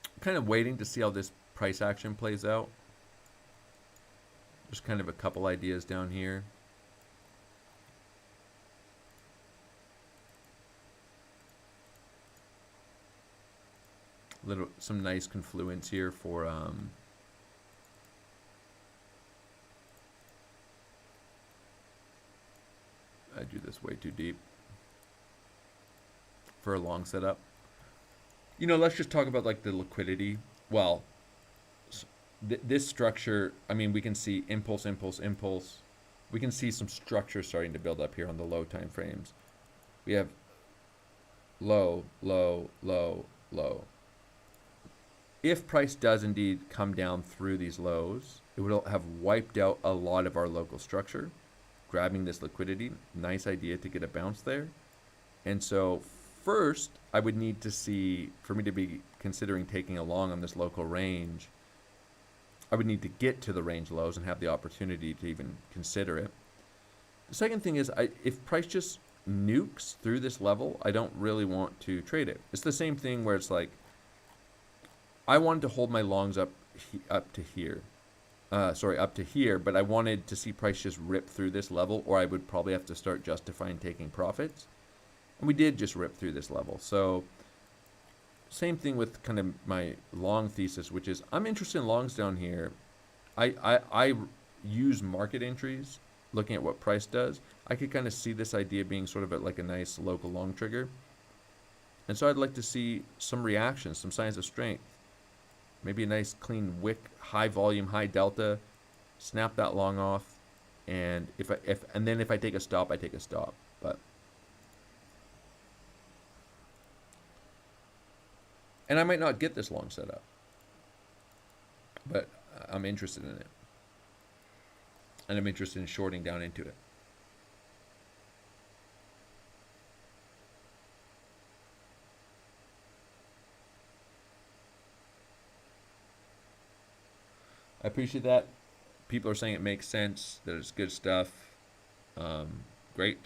I'm kind of waiting to see how this price action plays out. There's kind of a couple ideas down here. Some nice confluence here for I do this way too deep for a long setup. You know, let's just talk about like the liquidity. Well, this structure, I mean, we can see impulse, impulse, impulse. We can see some structure starting to build up here on the low time frames. We have low, low, low, low. If price does indeed come down through these lows, it would have wiped out a lot of our local structure, grabbing this liquidity. Nice idea to get a bounce there. And so first, I would need to see, for me to be considering taking a long on this local range, I would need to get to the range lows and have the opportunity to even consider it. The second thing is, if price just nukes through this level, I don't really want to trade it. It's the same thing where it's like, I wanted to hold my longs up to here. Up to here, but I wanted to see price just rip through this level, or I would probably have to start justifying taking profits. And we did just rip through this level. So same thing with kind of my long thesis, which is I'm interested in longs down here. I use market entries, looking at what price does. I could kind of see this idea being sort of like a nice local long trigger. And so I'd like to see some reactions, some signs of strength. Maybe a nice clean wick, high volume, high delta, snap that long off, and if I take a stop, I take a stop. And I might not get this long setup, but I'm interested in it, and I'm interested in shorting down into it. I appreciate that. People are saying it makes sense, that it's good stuff. Great.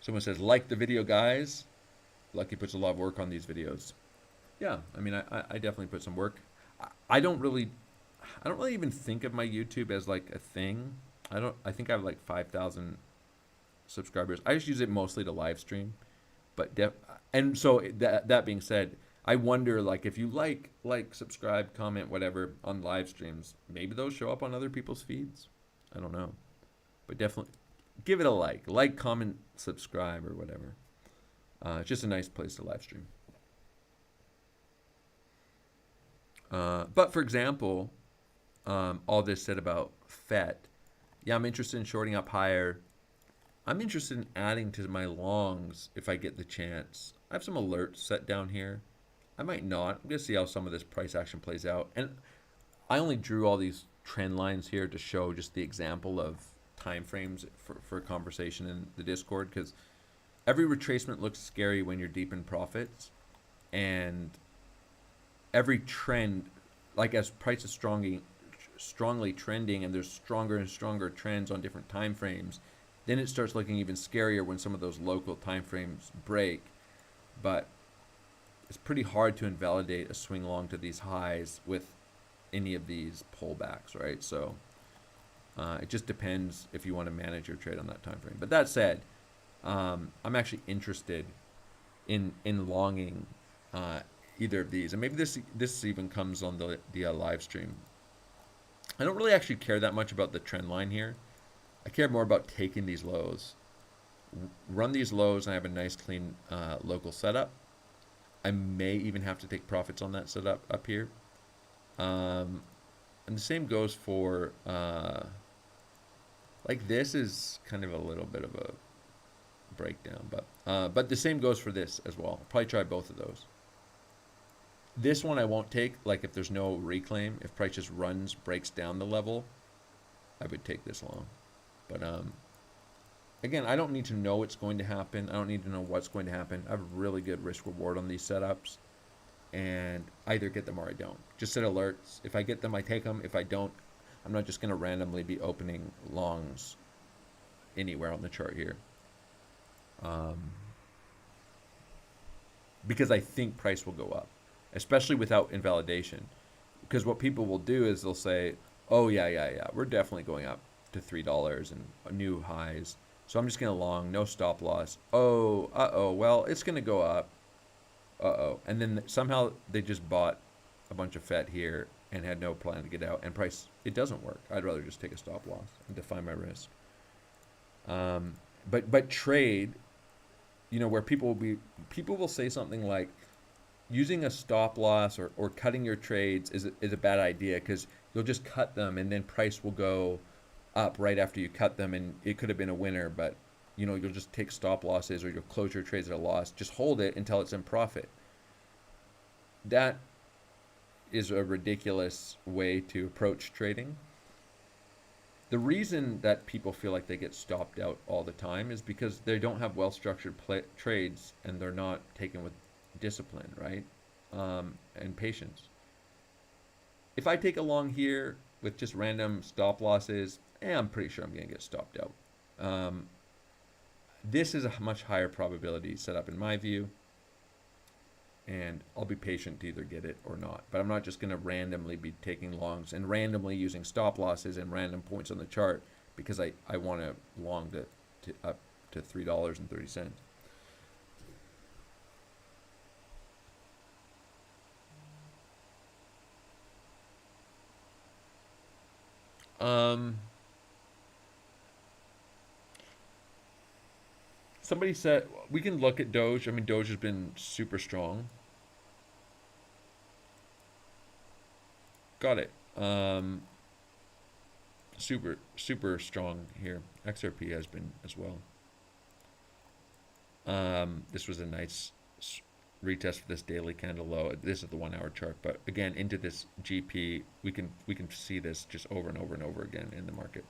Someone says, like the video, guys. Lucky puts a lot of work on these videos. Yeah, I mean, I definitely put some work. I don't really even think of my YouTube as like a thing. I think I have like 5,000 subscribers. I just use it mostly to live stream. And so that being said, I wonder, like, if you like, subscribe, comment, whatever on live streams, maybe those show up on other people's feeds. I don't know. But definitely give it a like, comment, subscribe, or whatever. It's just a nice place to live stream. But for example, all this said about FET, yeah, I'm interested in shorting up higher. I'm interested in adding to my longs if I get the chance. I have some alerts set down here. I might not. I'm going to see how some of this price action plays out. And I only drew all these trend lines here to show just the example of time frames for conversation in the Discord, because every retracement looks scary when you're deep in profits. And every trend, like as price is strongly trending and there's stronger and stronger trends on different time frames, then it starts looking even scarier when some of those local time frames break. But it's pretty hard to invalidate a swing long to these highs with any of these pullbacks, right? So it just depends if you want to manage your trade on that time frame. But that said, I'm actually interested in longing either of these, and maybe this even comes on the live stream. I don't really actually care that much about the trend line here. I care more about taking these lows, run these lows, and I have a nice clean local setup. I may even have to take profits on that setup up here. And the same goes for, like this is kind of a little bit of a breakdown, but the same goes for this as well. I'll probably try both of those. This one I won't take, like if there's no reclaim, if price just runs, breaks down the level, I would take this long. But again, I don't need to know what's going to happen. I don't need to know what's going to happen. I have really good risk reward on these setups, and I either get them or I don't. Just set alerts. If I get them, I take them. If I don't, I'm not just going to randomly be opening longs anywhere on the chart here. Because I think price will go up, especially without invalidation. Because what people will do is they'll say, oh, yeah, we're definitely going up to $3 and new highs. So I'm just going to long, no stop loss. Oh, well, it's going to go up. And then somehow they just bought a bunch of FET here and had no plan to get out. And price, it doesn't work. I'd rather just take a stop loss and define my risk. But trade, you know, where people will say something like, using a stop loss or cutting your trades is a bad idea because you'll just cut them and then price will go up right after you cut them, and it could have been a winner, but you know, you'll just take stop losses or you'll close your trades at a loss. Just hold it until it's in profit. That is a ridiculous way to approach trading. The reason that people feel like they get stopped out all the time is because they don't have well-structured trades and they're not taken with discipline, right? And patience. If I take a long here with just random stop losses, I'm pretty sure I'm going to get stopped out. This is a much higher probability setup in my view, and I'll be patient to either get it or not. But I'm not just going to randomly be taking longs and randomly using stop losses and random points on the chart because I want to long to up to $3.30. Somebody said we can look at Doge. I mean, Doge has been super strong. Got it. Super strong here. XRP has been as well. This was a nice retest for this daily candle low. This is the 1 hour chart, but again, into this GP, we can see this just over and over and over again in the market.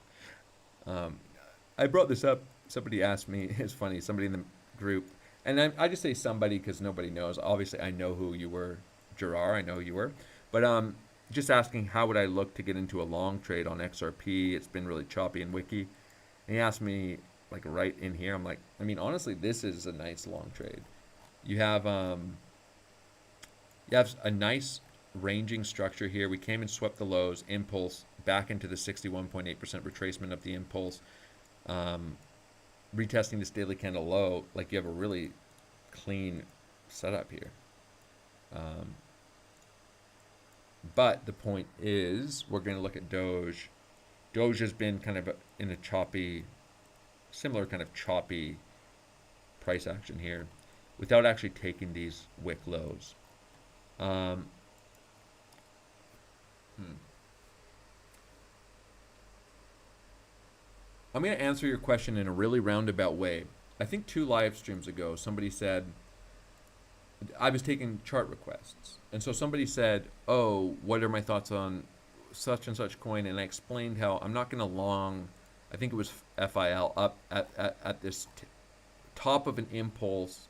I brought this up. Somebody asked me, it's funny, somebody in the group, and I just say somebody because nobody knows. Obviously, I know who you were, Gerard, I know who you were. But just asking how would I look to get into a long trade on XRP. It's been really choppy in Wiki. And he asked me, like right in here, I'm like, I mean, honestly, this is a nice long trade. You have a nice ranging structure here. We came and swept the lows, impulse, back into the 61.8% retracement of the impulse. Retesting this daily candle low, like you have a really clean setup here. But the point is, we're going to look at Doge. Doge has been kind of in a choppy, similar kind of choppy price action here without actually taking these wick lows. I'm going to answer your question in a really roundabout way. I think 2 live streams ago, somebody said, I was taking chart requests. And so somebody said, oh, what are my thoughts on such and such coin? And I explained how I'm not going to long, I think it was FIL, up at this top of an impulse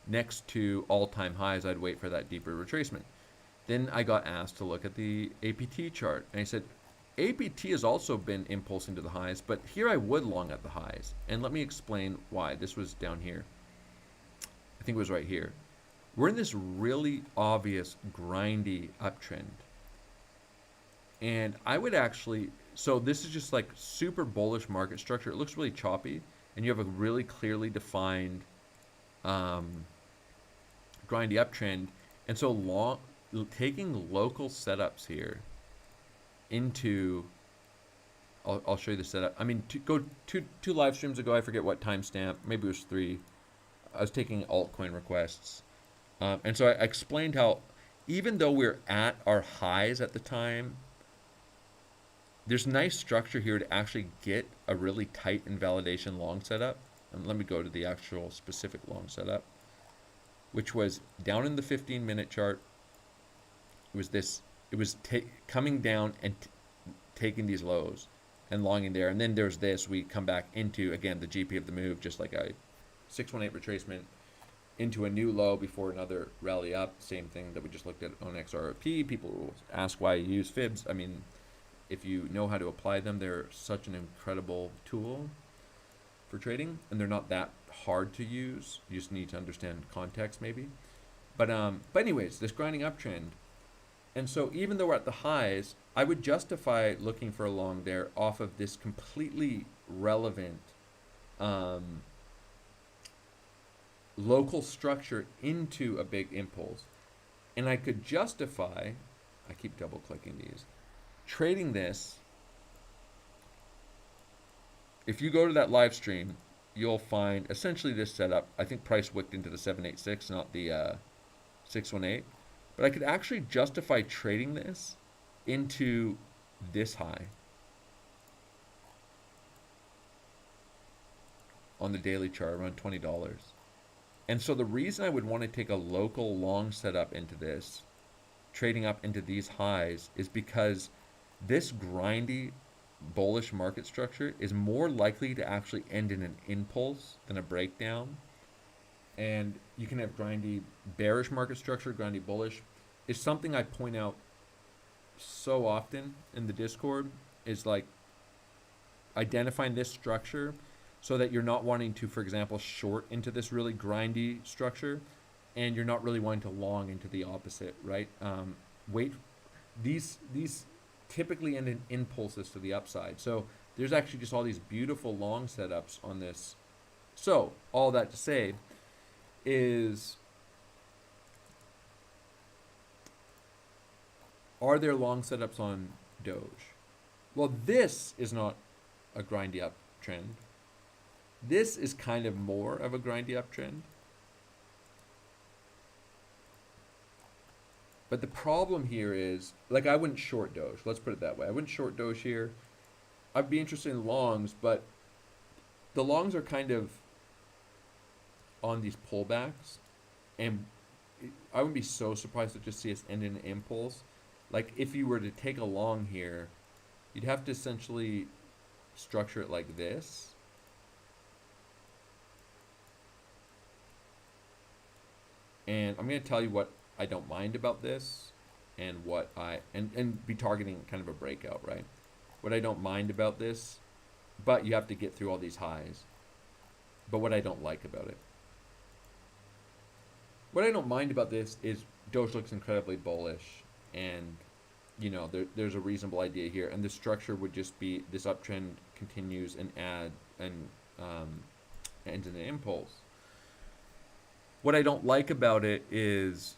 next to all-time highs. I'd wait for that deeper retracement. Then I got asked to look at the APT chart. And I said, APT has also been impulsing to the highs, but here I would long at the highs. And let me explain why. This was down here. I think it was right here. We're in this really obvious grindy uptrend. And I would actually, so this is just like super bullish market structure. It looks really choppy, and you have a really clearly defined grindy uptrend. And so taking local setups here into I'll show you the setup. I mean, two live streams ago, I forget what timestamp, maybe it was 3. I was taking altcoin requests. And so I explained how, even though we're at our highs at the time, there's nice structure here to actually get a really tight invalidation long setup. And let me go to the actual specific long setup, which was down in the 15-minute chart. It was this, it was coming down and taking these lows and longing there. And then there's this, we come back into, again, the GP of the move, just like a 618 retracement into a new low before another rally up. Same thing that we just looked at on XRP. People will ask why you use fibs. I mean, if you know how to apply them, they're such an incredible tool for trading, and they're not that hard to use. You just need to understand context, maybe. But anyways, this grinding uptrend. And so even though we're at the highs, I would justify looking for a long there off of this completely relevant local structure into a big impulse. And I could justify, I keep double clicking these, trading this. If you go to that live stream, you'll find essentially this setup. I think price wicked into the 786, not the 618. But I could actually justify trading this into this high on the daily chart, around $20. And so the reason I would want to take a local long setup into this, trading up into these highs, is because this grindy bullish market structure is more likely to actually end in an impulse than a breakdown. And you can have grindy bearish market structure, grindy bullish. It's something I point out so often in the Discord, is like identifying this structure so that you're not wanting to, for example, short into this really grindy structure, and you're not really wanting to long into the opposite, right? These typically end in impulses to the upside. So there's actually just all these beautiful long setups on this. So all that to say is, are there long setups on Doge? Well, this is not a grindy uptrend. This is kind of more of a grindy uptrend. But the problem here is, like, I wouldn't short Doge. Let's put it that way. I wouldn't short Doge here. I'd be interested in longs, but the longs are kind of on these pullbacks. And I wouldn't be so surprised to just see us end in an impulse. Like, if you were to take a long here, you'd have to essentially structure it like this. And I'm going to tell you what I don't mind about this, and what and be targeting kind of a breakout, right? What I don't mind about this, but you have to get through all these highs. But what I don't like about it. What I don't mind about this is Doge looks incredibly bullish, and you know, there's a reasonable idea here, and the structure would just be this uptrend continues and ends in an impulse. What I don't like about it is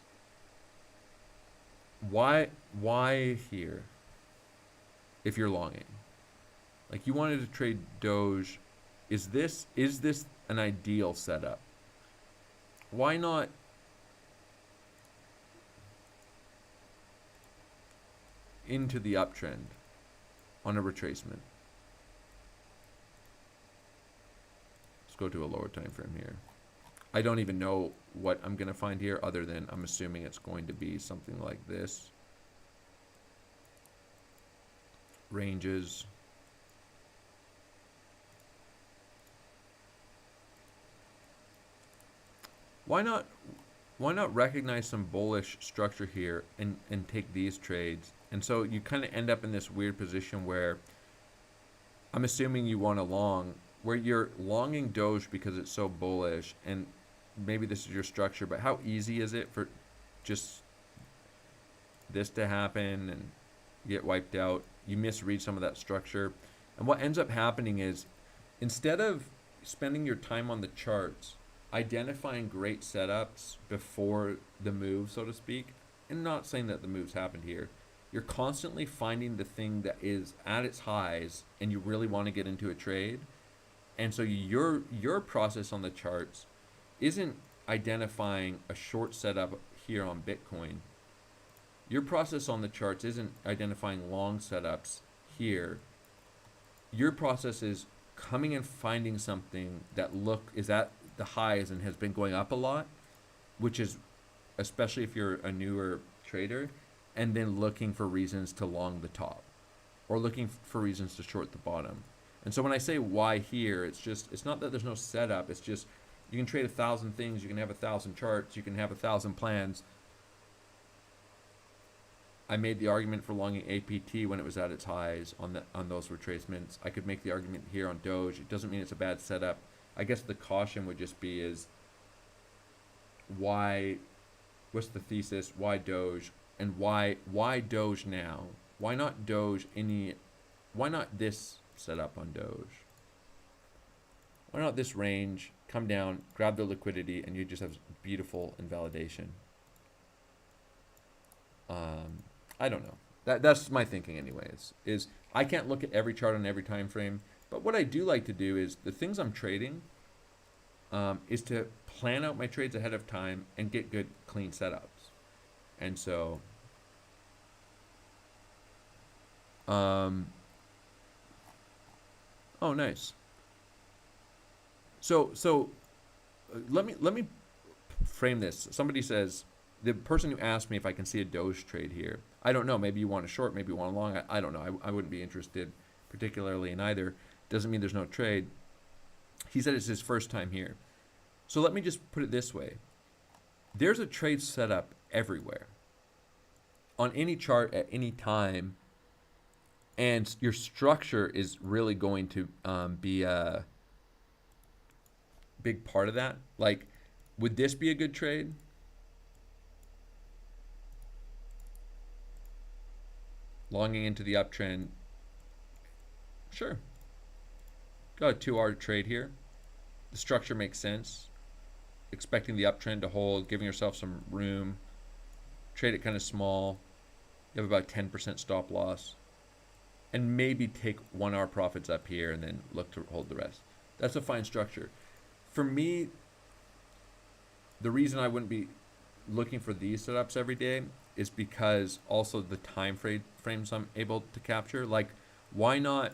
why here if you're longing? Like, you wanted to trade Doge. Is this an ideal setup? Why not into the uptrend on a retracement? Let's go to a lower time frame here. I don't even know what I'm going to find here, other than I'm assuming it's going to be something like this. Ranges. Why not recognize some bullish structure here and take these trades? And so you kind of end up in this weird position where I'm assuming you want a long, where you're longing Doge because it's so bullish, and maybe this is your structure, but how easy is it for just this to happen and get wiped out? You misread some of that structure. And what ends up happening is, instead of spending your time on the charts, identifying great setups before the move, so to speak, and not saying that the moves happened here, you're constantly finding the thing that is at its highs and you really want to get into a trade. And so your process on the charts isn't identifying a short setup here on Bitcoin. Your process on the charts isn't identifying long setups here. Your process is coming and finding something that is at the highs and has been going up a lot, which is, especially if you're a newer trader, and then looking for reasons to long the top or looking for reasons to short the bottom. And so when I say why here, it's not that there's no setup. It's just you can trade 1,000 things, you can have 1,000 charts, you can have 1,000 plans. I made the argument for longing APT when it was at its highs on those retracements. I could make the argument here on Doge. It doesn't mean it's a bad setup. I guess the caution would just be is why, what's the thesis, why Doge, and why Doge now? Why not Doge why not this setup on Doge? Why not this range, come down, grab the liquidity, and you just have beautiful invalidation? I don't know. That's my thinking anyways, is I can't look at every chart on every time frame, but what I do like to do is the things I'm trading is to plan out my trades ahead of time and get good, clean setups. And so, oh, nice. So let me frame this. Somebody says, the person who asked me if I can see a Doge trade here, I don't know. Maybe you want a short, maybe you want a long. I don't know. I wouldn't be interested particularly in either. Doesn't mean there's no trade. He said it's his first time here. So let me just put it this way. There's a trade setup everywhere on any chart at any time, and your structure is really going to be a big part of that. Like, would this be a good trade? Longing into the uptrend. Sure. Got a 2-hour trade here. The structure makes sense. Expecting the uptrend to hold, giving yourself some room. Trade it kind of small. You have about 10% stop loss. And maybe take 1-hour profits up here and then look to hold the rest. That's a fine structure. For me, the reason I wouldn't be looking for these setups every day is because also the time frames I'm able to capture. Like, why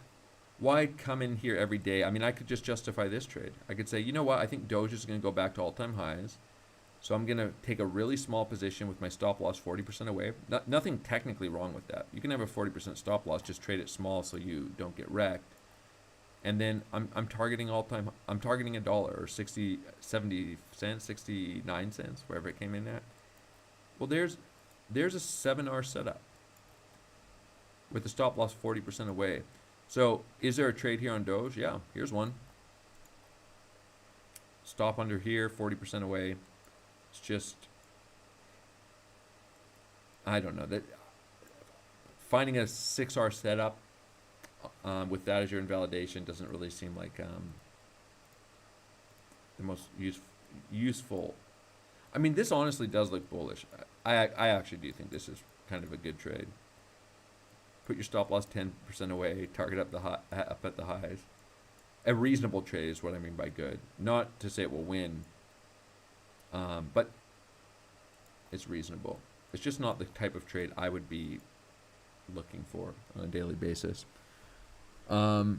come in here every day? I mean, I could just justify this trade. I could say, you know what, I think Doge is going to go back to all-time highs, so I'm going to take a really small position with my stop loss 40% away. Nothing technically wrong with that. You can have a 40% stop loss, just trade it small so you don't get wrecked. And then I'm targeting all-time, I'm targeting $1 or 70 cents, 69 cents, wherever it came in at. Well, there's a 7-hour setup with the stop loss 40% away. So is there a trade here on Doge? Yeah, here's one. Stop under here, 40% away. It's just, I don't know, that finding a 6-hour setup with that as your invalidation doesn't really seem like the most useful. I mean, this honestly does look bullish. I actually do think this is kind of a good trade. Put your stop loss 10% away, target up at the highs. A reasonable trade is what I mean by good. Not to say it will win, but it's reasonable. It's just not the type of trade I would be looking for on a daily basis. I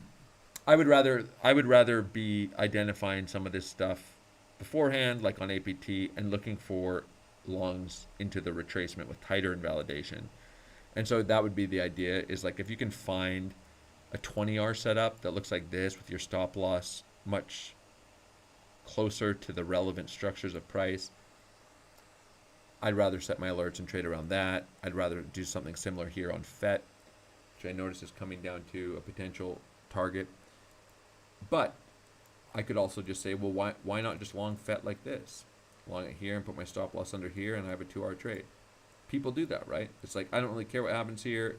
would rather be identifying some of this stuff beforehand, like on APT, and looking for longs into the retracement with tighter invalidation. And so that would be the idea, is like if you can find a 20-hour setup that looks like this with your stop loss much closer to the relevant structures of price, I'd rather set my alerts and trade around that. I'd rather do something similar here on FET, which I notice is coming down to a potential target. But I could also just say, well, why not just long FET like this? Long it here and put my stop loss under here, and I have a 2-hour trade. People do that, right? It's like, I don't really care what happens here.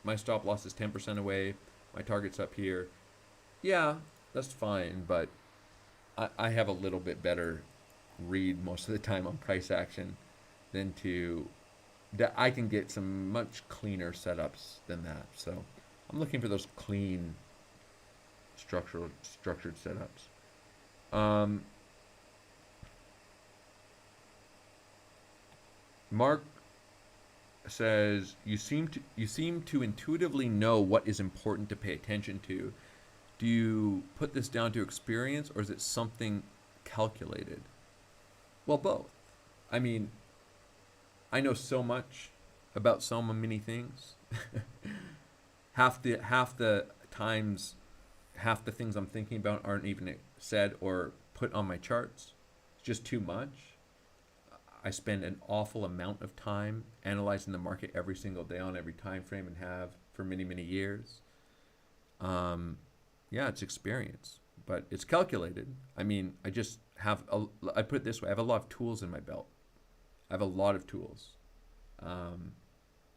My stop loss is 10% away. My target's up here. Yeah, that's fine, but I have a little bit better read most of the time on price action than to that I can get some much cleaner setups than that. So I'm looking for those clean structured setups. Mark says you seem to intuitively know what is important to pay attention to. Do you put this down to experience, or is it something calculated? Well, both. I mean, I know so much about so many things. half the times, half the things I'm thinking about aren't even said or put on my charts. It's just too much. I spend an awful amount of time analyzing the market every single day on every time frame, and have for many years. Yeah, it's experience, but it's calculated. I mean, I put it this way: I have a lot of tools in my belt. I have a lot of tools. I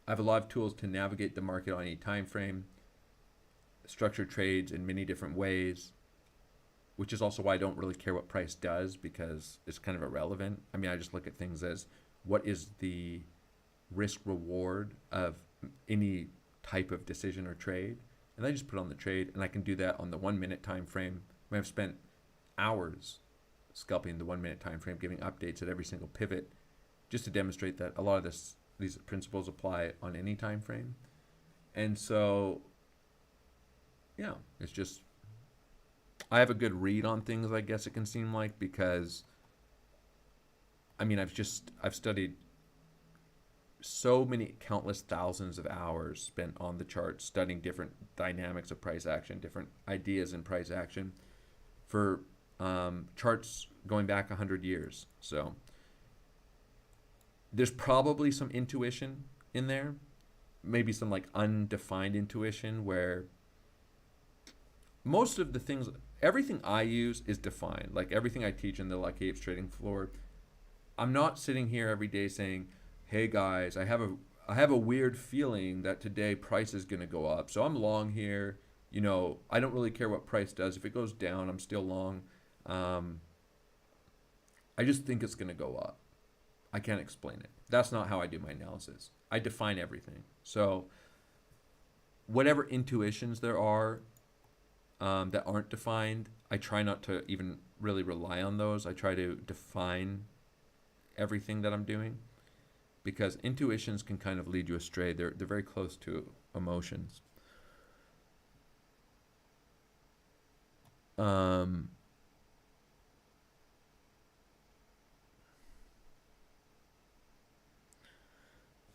have a lot of tools to navigate the market on any time frame, structure trades in many different ways, which is also why I don't really care what price does, because it's kind of irrelevant. I mean, I just look at things as what is the risk reward of any type of decision or trade, and I just put on the trade, and I can do that on the 1 minute time frame. I've spent hours scalping the 1 minute time frame, giving updates at every single pivot, just to demonstrate that a lot of these principles apply on any time frame. And so, yeah, it's just, I have a good read on things, I guess it can seem like, because I mean, I've studied so many countless thousands of hours spent on the chart studying different dynamics of price action, different ideas in price action for charts going back 100 years. So there's probably some intuition in there, maybe some like undefined intuition, where most of the things, everything I use is defined. Like everything I teach in the Lucky Apes trading floor, I'm not sitting here every day saying, hey guys, I have a weird feeling that today price is going to go up, so I'm long here. You know, I don't really care what price does. If it goes down, I'm still long. I just think it's going to go up. I can't explain it. That's not how I do my analysis. I define everything. So whatever intuitions there are that aren't defined, I try not to even really rely on those. I try to define everything that I'm doing, because intuitions can kind of lead you astray. They're very close to emotions.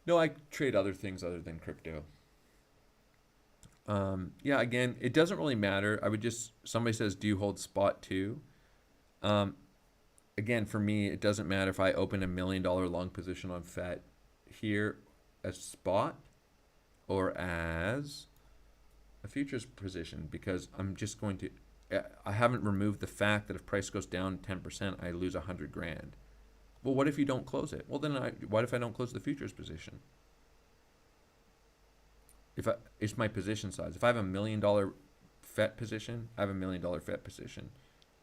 No, I trade other things other than crypto. Yeah, again, it doesn't really matter. Somebody says, do you hold spot too? Again, for me, it doesn't matter if I open $1 million long position on FET here as spot or as a futures position, because I'm just going to, I haven't removed the fact that if price goes down 10%, I lose 100 grand. Well, what if you don't close it? Well, then what if I don't close the futures position? It's my position size. If I have $1 million FET position, I have $1 million FET position.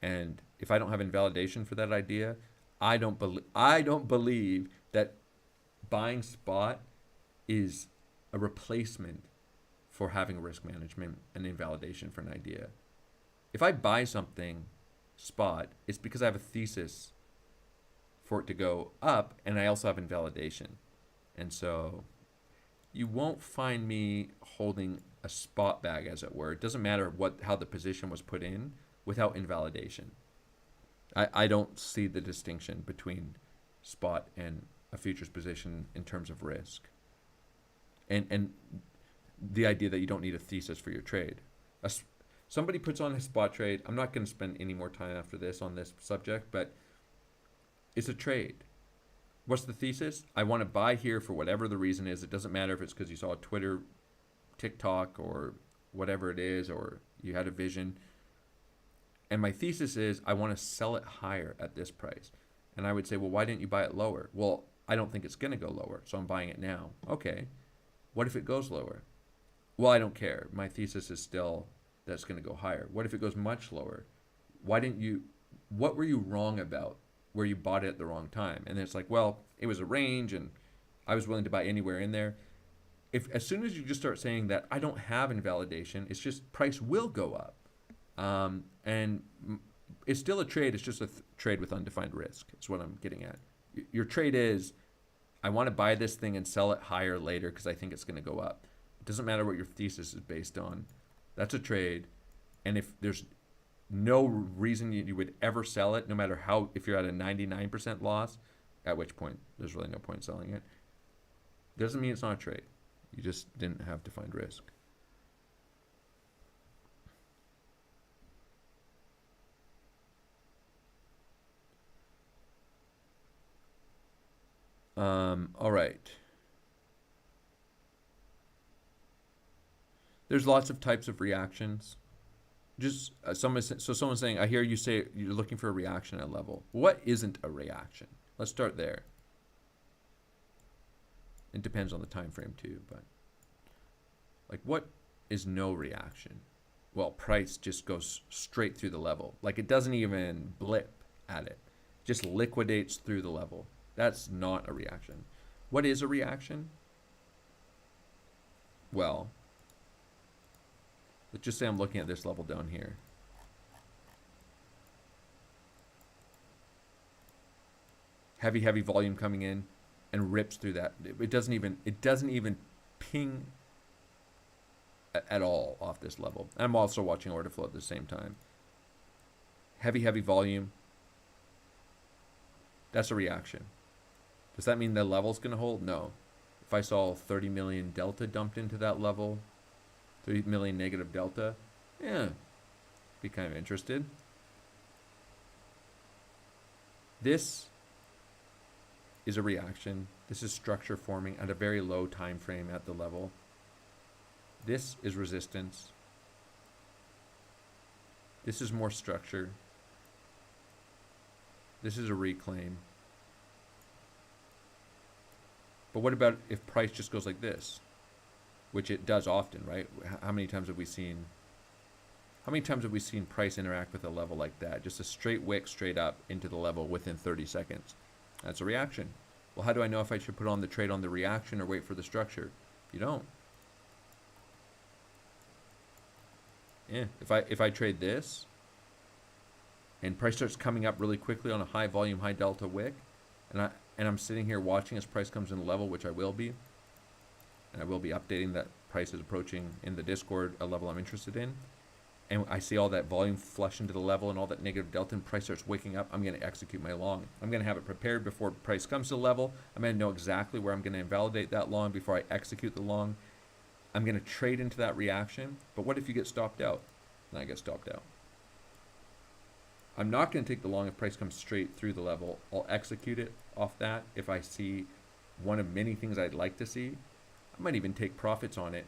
And if I don't have invalidation for that idea, I don't believe that buying spot is a replacement for having risk management and invalidation for an idea. If I buy something spot, it's because I have a thesis for it to go up, and I also have invalidation. And so you won't find me holding a spot bag, as it were. It doesn't matter how the position was put in without invalidation. I don't see the distinction between spot and a futures position in terms of risk. And the idea that you don't need a thesis for your trade. Somebody puts on a spot trade. I'm not going to spend any more time after this on this subject, but it's a trade. What's the thesis? I want to buy here for whatever the reason is. It doesn't matter if it's because you saw a Twitter, TikTok, or whatever it is, or you had a vision. And my thesis is I want to sell it higher at this price. And I would say, well, why didn't you buy it lower? Well, I don't think it's going to go lower, so I'm buying it now. Okay. What if it goes lower? Well, I don't care. My thesis is still that it's going to go higher. What if it goes much lower? What were you wrong about where you bought it at the wrong time? And it's like, well, it was a range, and I was willing to buy anywhere in there. If as soon as you just start saying that I don't have invalidation, it's just price will go up, and it's still a trade. It's just a trade with undefined risk. Is what I'm getting at. Your trade is, I want to buy this thing and sell it higher later because I think it's going to go up. It doesn't matter what your thesis is based on. That's a trade, and if there's no reason you would ever sell it, no matter how, if you're at a 99% loss, at which point there's really no point selling it. Doesn't mean it's not a trade. You just didn't have defined risk. All right. There's lots of types of reactions. Just someone's saying, I hear you say you're looking for a reaction at level. What isn't a reaction? Let's start there. It depends on the time frame too, but like, what is no reaction? Well, price just goes straight through the level. Like, it doesn't even blip at it. Just liquidates through the level. That's not a reaction. What is a reaction? Well, let's just say I'm looking at this level down here. Heavy volume coming in and rips through that. It doesn't even ping at all off this level. And I'm also watching order flow at the same time. Heavy volume. That's a reaction. Does that mean the level's going to hold? No. If I saw 30 million delta dumped into that level, 30 million negative delta, yeah, be kind of interested. This is a reaction. This is structure forming at a very low time frame at the level. This is resistance. This is more structure. This is a reclaim. But what about if price just goes like this? Which it does often, right? How many times have we seen price interact with a level like that? Just a straight wick straight up into the level within 30 seconds. That's a reaction. Well, how do I know if I should put on the trade on the reaction or wait for the structure? You don't. Yeah, if I trade this and price starts coming up really quickly on a high volume, high delta wick, and I'm sitting here watching as price comes in the level, which I will be, and I will be updating that price is approaching in the Discord a level I'm interested in, and I see all that volume flush into the level and all that negative delta, and price starts waking up, I'm going to execute my long. I'm going to have it prepared before price comes to the level. I'm going to know exactly where I'm going to invalidate that long before I execute the long. I'm going to trade into that reaction. But what if you get stopped out? Then I get stopped out. I'm not going to take the long if price comes straight through the level. I'll execute it off that if I see one of many things I'd like to see. I might even take profits on it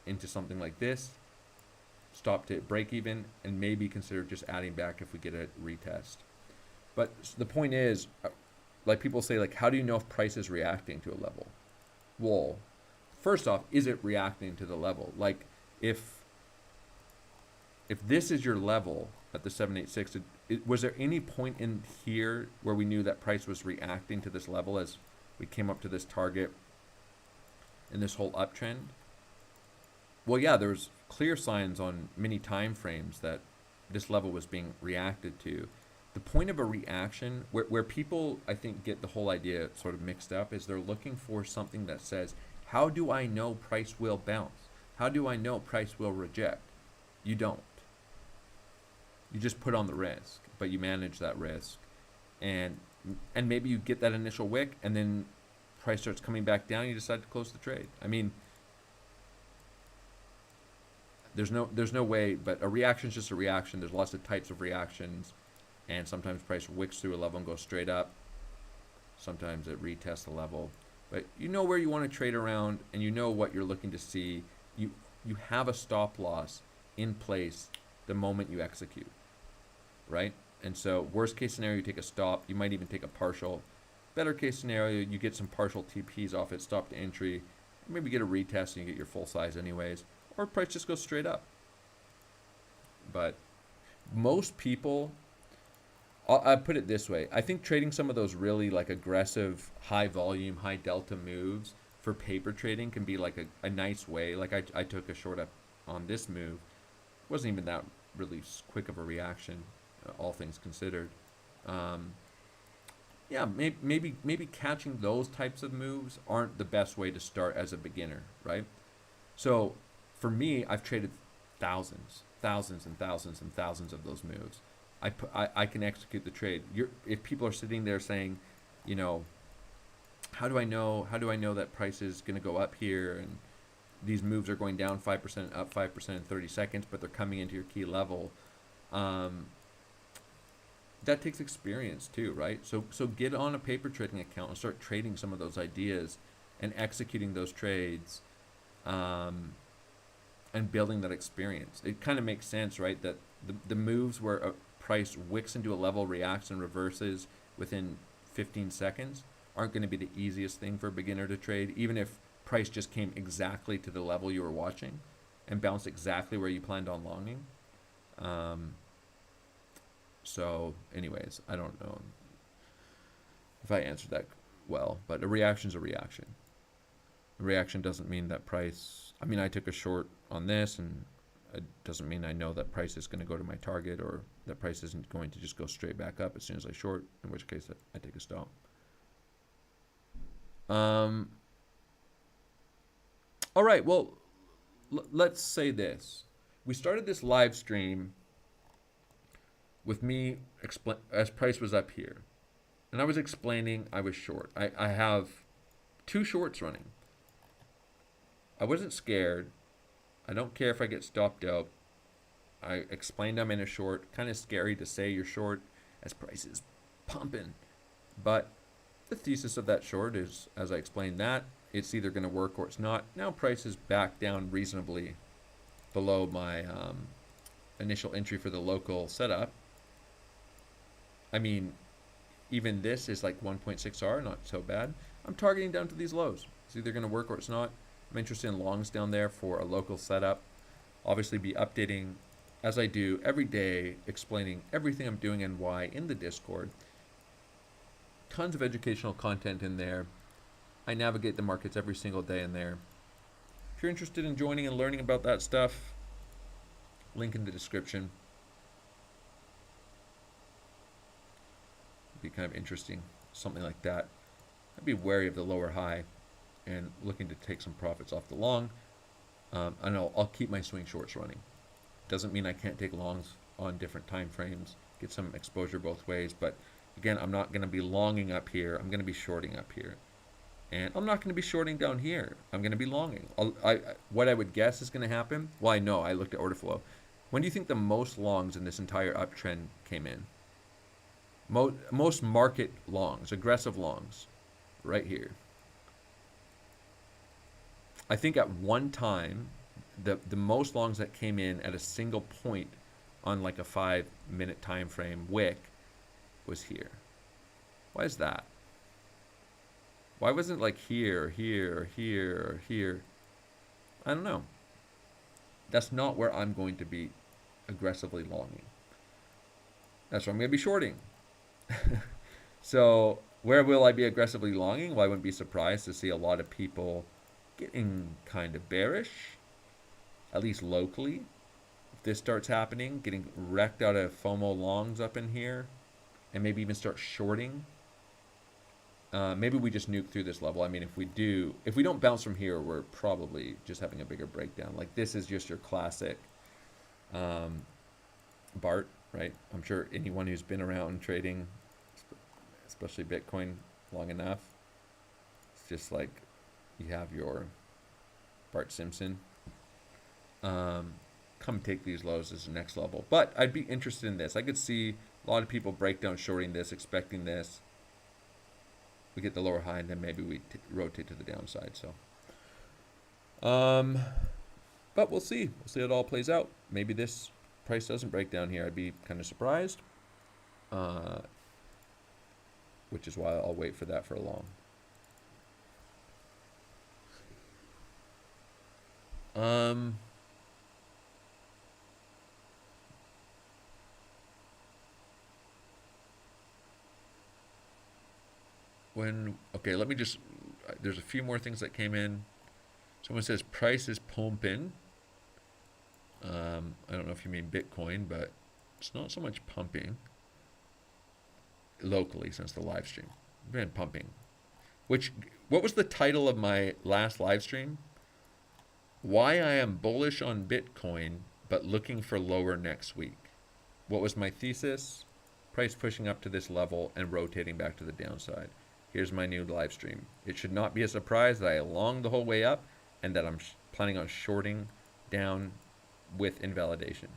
into something like this, stop to break even, and maybe consider just adding back if we get a retest. But the point is, like people say, like, how do you know if price is reacting to a level? Well, first off, is it reacting to the level? Like, if this is your level at the 786, was there any point in here where we knew that price was reacting to this level as we came up to this target in this whole uptrend? Well, yeah, there was clear signs on many time frames that this level was being reacted to. The point of a reaction, where people, I think, get the whole idea sort of mixed up, is they're looking for something that says, how do I know price will bounce? How do I know price will reject? You don't. You just put on the risk, but you manage that risk. And maybe you get that initial wick, and then price starts coming back down, and you decide to close the trade. I mean, there's no way, but a reaction is just a reaction. There's lots of types of reactions, and sometimes price wicks through a level and goes straight up. Sometimes it retests the level. But you know where you want to trade around, and you know what you're looking to see. You have a stop loss in place the moment you execute, right? And so worst case scenario, you take a stop. You might even take a partial. Better case scenario, you get some partial TPs off it, stop to entry, maybe get a retest and you get your full size anyways, or price just goes straight up. But most people, I put it this way. I think trading some of those really like aggressive, high volume, high delta moves for paper trading can be like a nice way. Like I took a short up on this move. Wasn't even that really quick of a reaction, all things considered. Um, yeah, maybe catching those types of moves aren't the best way to start as a beginner, right? So for me, I've traded thousands and thousands and thousands of those moves. I can execute the trade. If people are sitting there saying, you know, how do I know that price is going to go up here and these moves are going down 5%, up 5% in 30 seconds, but they're coming into your key level. That takes experience too, right? So get on a paper trading account and start trading some of those ideas and executing those trades, and building that experience. It kind of makes sense, right? That the moves where a price wicks into a level, reacts, and reverses within 15 seconds aren't going to be the easiest thing for a beginner to trade, even if price just came exactly to the level you were watching and bounced exactly where you planned on longing. So anyways, I don't know if I answered that well, but a reaction's a reaction. A reaction doesn't mean that price, I mean, I took a short on this, and it doesn't mean I know that price is going to go to my target, or that price isn't going to just go straight back up as soon as I short, in which case I take a stop. All right, well, let's say this. We started this live stream with me as price was up here, and I was explaining I was short. I have 2 shorts running. I wasn't scared. I don't care if I get stopped out. I explained I'm in a short. Kind of scary to say you're short as price is pumping, but the thesis of that short is, as I explained, that it's either going to work or it's not. Now price is back down reasonably below my initial entry for the local setup. I mean, even this is like 1.6R, not so bad. I'm targeting down to these lows. It's either going to work or it's not. I'm interested in longs down there for a local setup. Obviously be updating, as I do every day, explaining everything I'm doing and why in the Discord. Tons of educational content in there. I navigate the markets every single day in there. If you're interested in joining and learning about that stuff, link in the description. It'd be kind of interesting, something like that. I'd be wary of the lower high and looking to take some profits off the long. I know I'll keep my swing shorts running. Doesn't mean I can't take longs on different time frames, get some exposure both ways, but again, I'm not going to be longing up here. I'm going to be shorting up here. And I'm not going to be shorting down here. I'm going to be longing. What I would guess is going to happen, well, I know, I looked at order flow. When do you think the most longs in this entire uptrend came in? Most market longs, aggressive longs, right here. I think at one time, the most longs that came in at a single point on like a 5-minute time frame wick was here. Why is that? Why wasn't it like here, here, here, here? I don't know. That's not where I'm going to be aggressively longing. That's where I'm going to be shorting. So where will I be aggressively longing? Well, I wouldn't be surprised to see a lot of people getting kind of bearish, at least locally. If this starts happening, getting wrecked out of FOMO longs up in here, and maybe even start shorting. Maybe we just nuke through this level. I mean, if we don't bounce from here, we're probably just having a bigger breakdown. Like this is just your classic BART, right? I'm sure anyone who's been around trading, especially Bitcoin, long enough, it's just like you have your Bart Simpson. Come take these lows as the next level. But I'd be interested in this. I could see a lot of people break down shorting this, expecting this. We get the lower high, and then maybe we rotate to the downside. So, but we'll see. We'll see how it all plays out. Maybe this price doesn't break down here. I'd be kind of surprised. Which is why I'll wait for that for a long. Okay, let me just, there's a few more things that came in. Someone says price is pumping. I don't know if you mean Bitcoin, but it's not so much pumping locally since the live stream. It's been pumping. What was the title of my last live stream? Why I am bullish on Bitcoin, but looking for lower next week. What was my thesis? Price pushing up to this level and rotating back to the downside. Here's my new live stream. It should not be a surprise that I longed the whole way up and that I'm planning on shorting down with invalidation.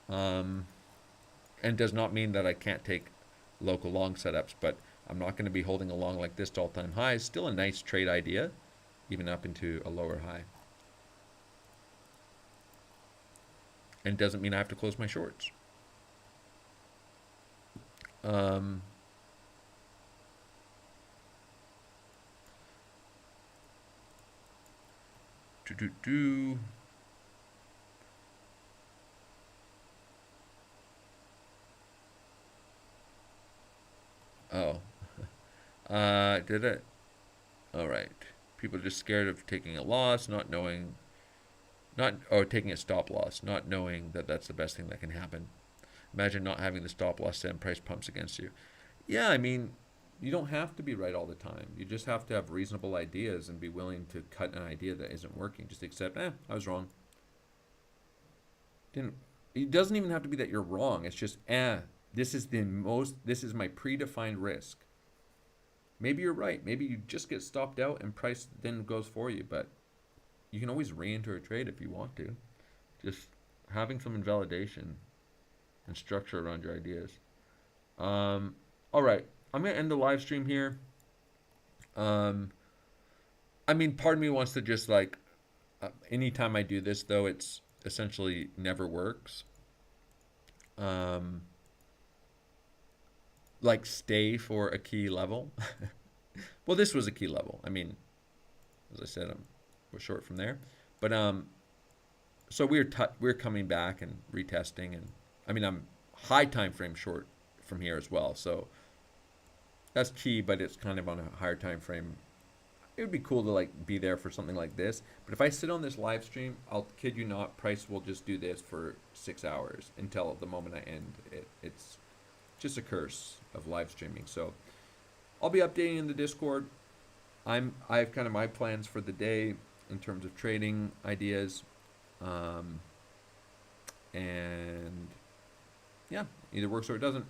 And does not mean that I can't take local long setups, but I'm not going to be holding a long like this to all-time highs. Still a nice trade idea, even up into a lower high. And doesn't mean I have to close my shorts. Oh. Did it? All right. People are just scared of taking a loss, or taking a stop loss, not knowing that that's the best thing that can happen. Imagine not having the stop loss and price pumps against you. Yeah, I mean, you don't have to be right all the time. You just have to have reasonable ideas and be willing to cut an idea that isn't working. Just accept, I was wrong. It doesn't even have to be that you're wrong. It's just, this is my predefined risk. Maybe you're right. Maybe you just get stopped out and price then goes for you, but you can always re-enter a trade if you want to. Just having some invalidation and structure around your ideas. All right, I'm gonna end the live stream here. I mean, part of me wants to just like, anytime I do this though, it's essentially never works. Like stay for a key level. Well, this was a key level. I mean, as I said, we're short from there, but so we're coming back and retesting, and I mean I'm high time frame short from here as well, so that's key, but it's kind of on a higher time frame. It would be cool to like be there for something like this, but if I sit on this live stream, I'll kid you not, price will just do this for 6 hours until the moment I end it. It's just a curse of live streaming. So I'll be updating in the Discord. I have kind of my plans for the day in terms of trading ideas, and yeah, either works or it doesn't.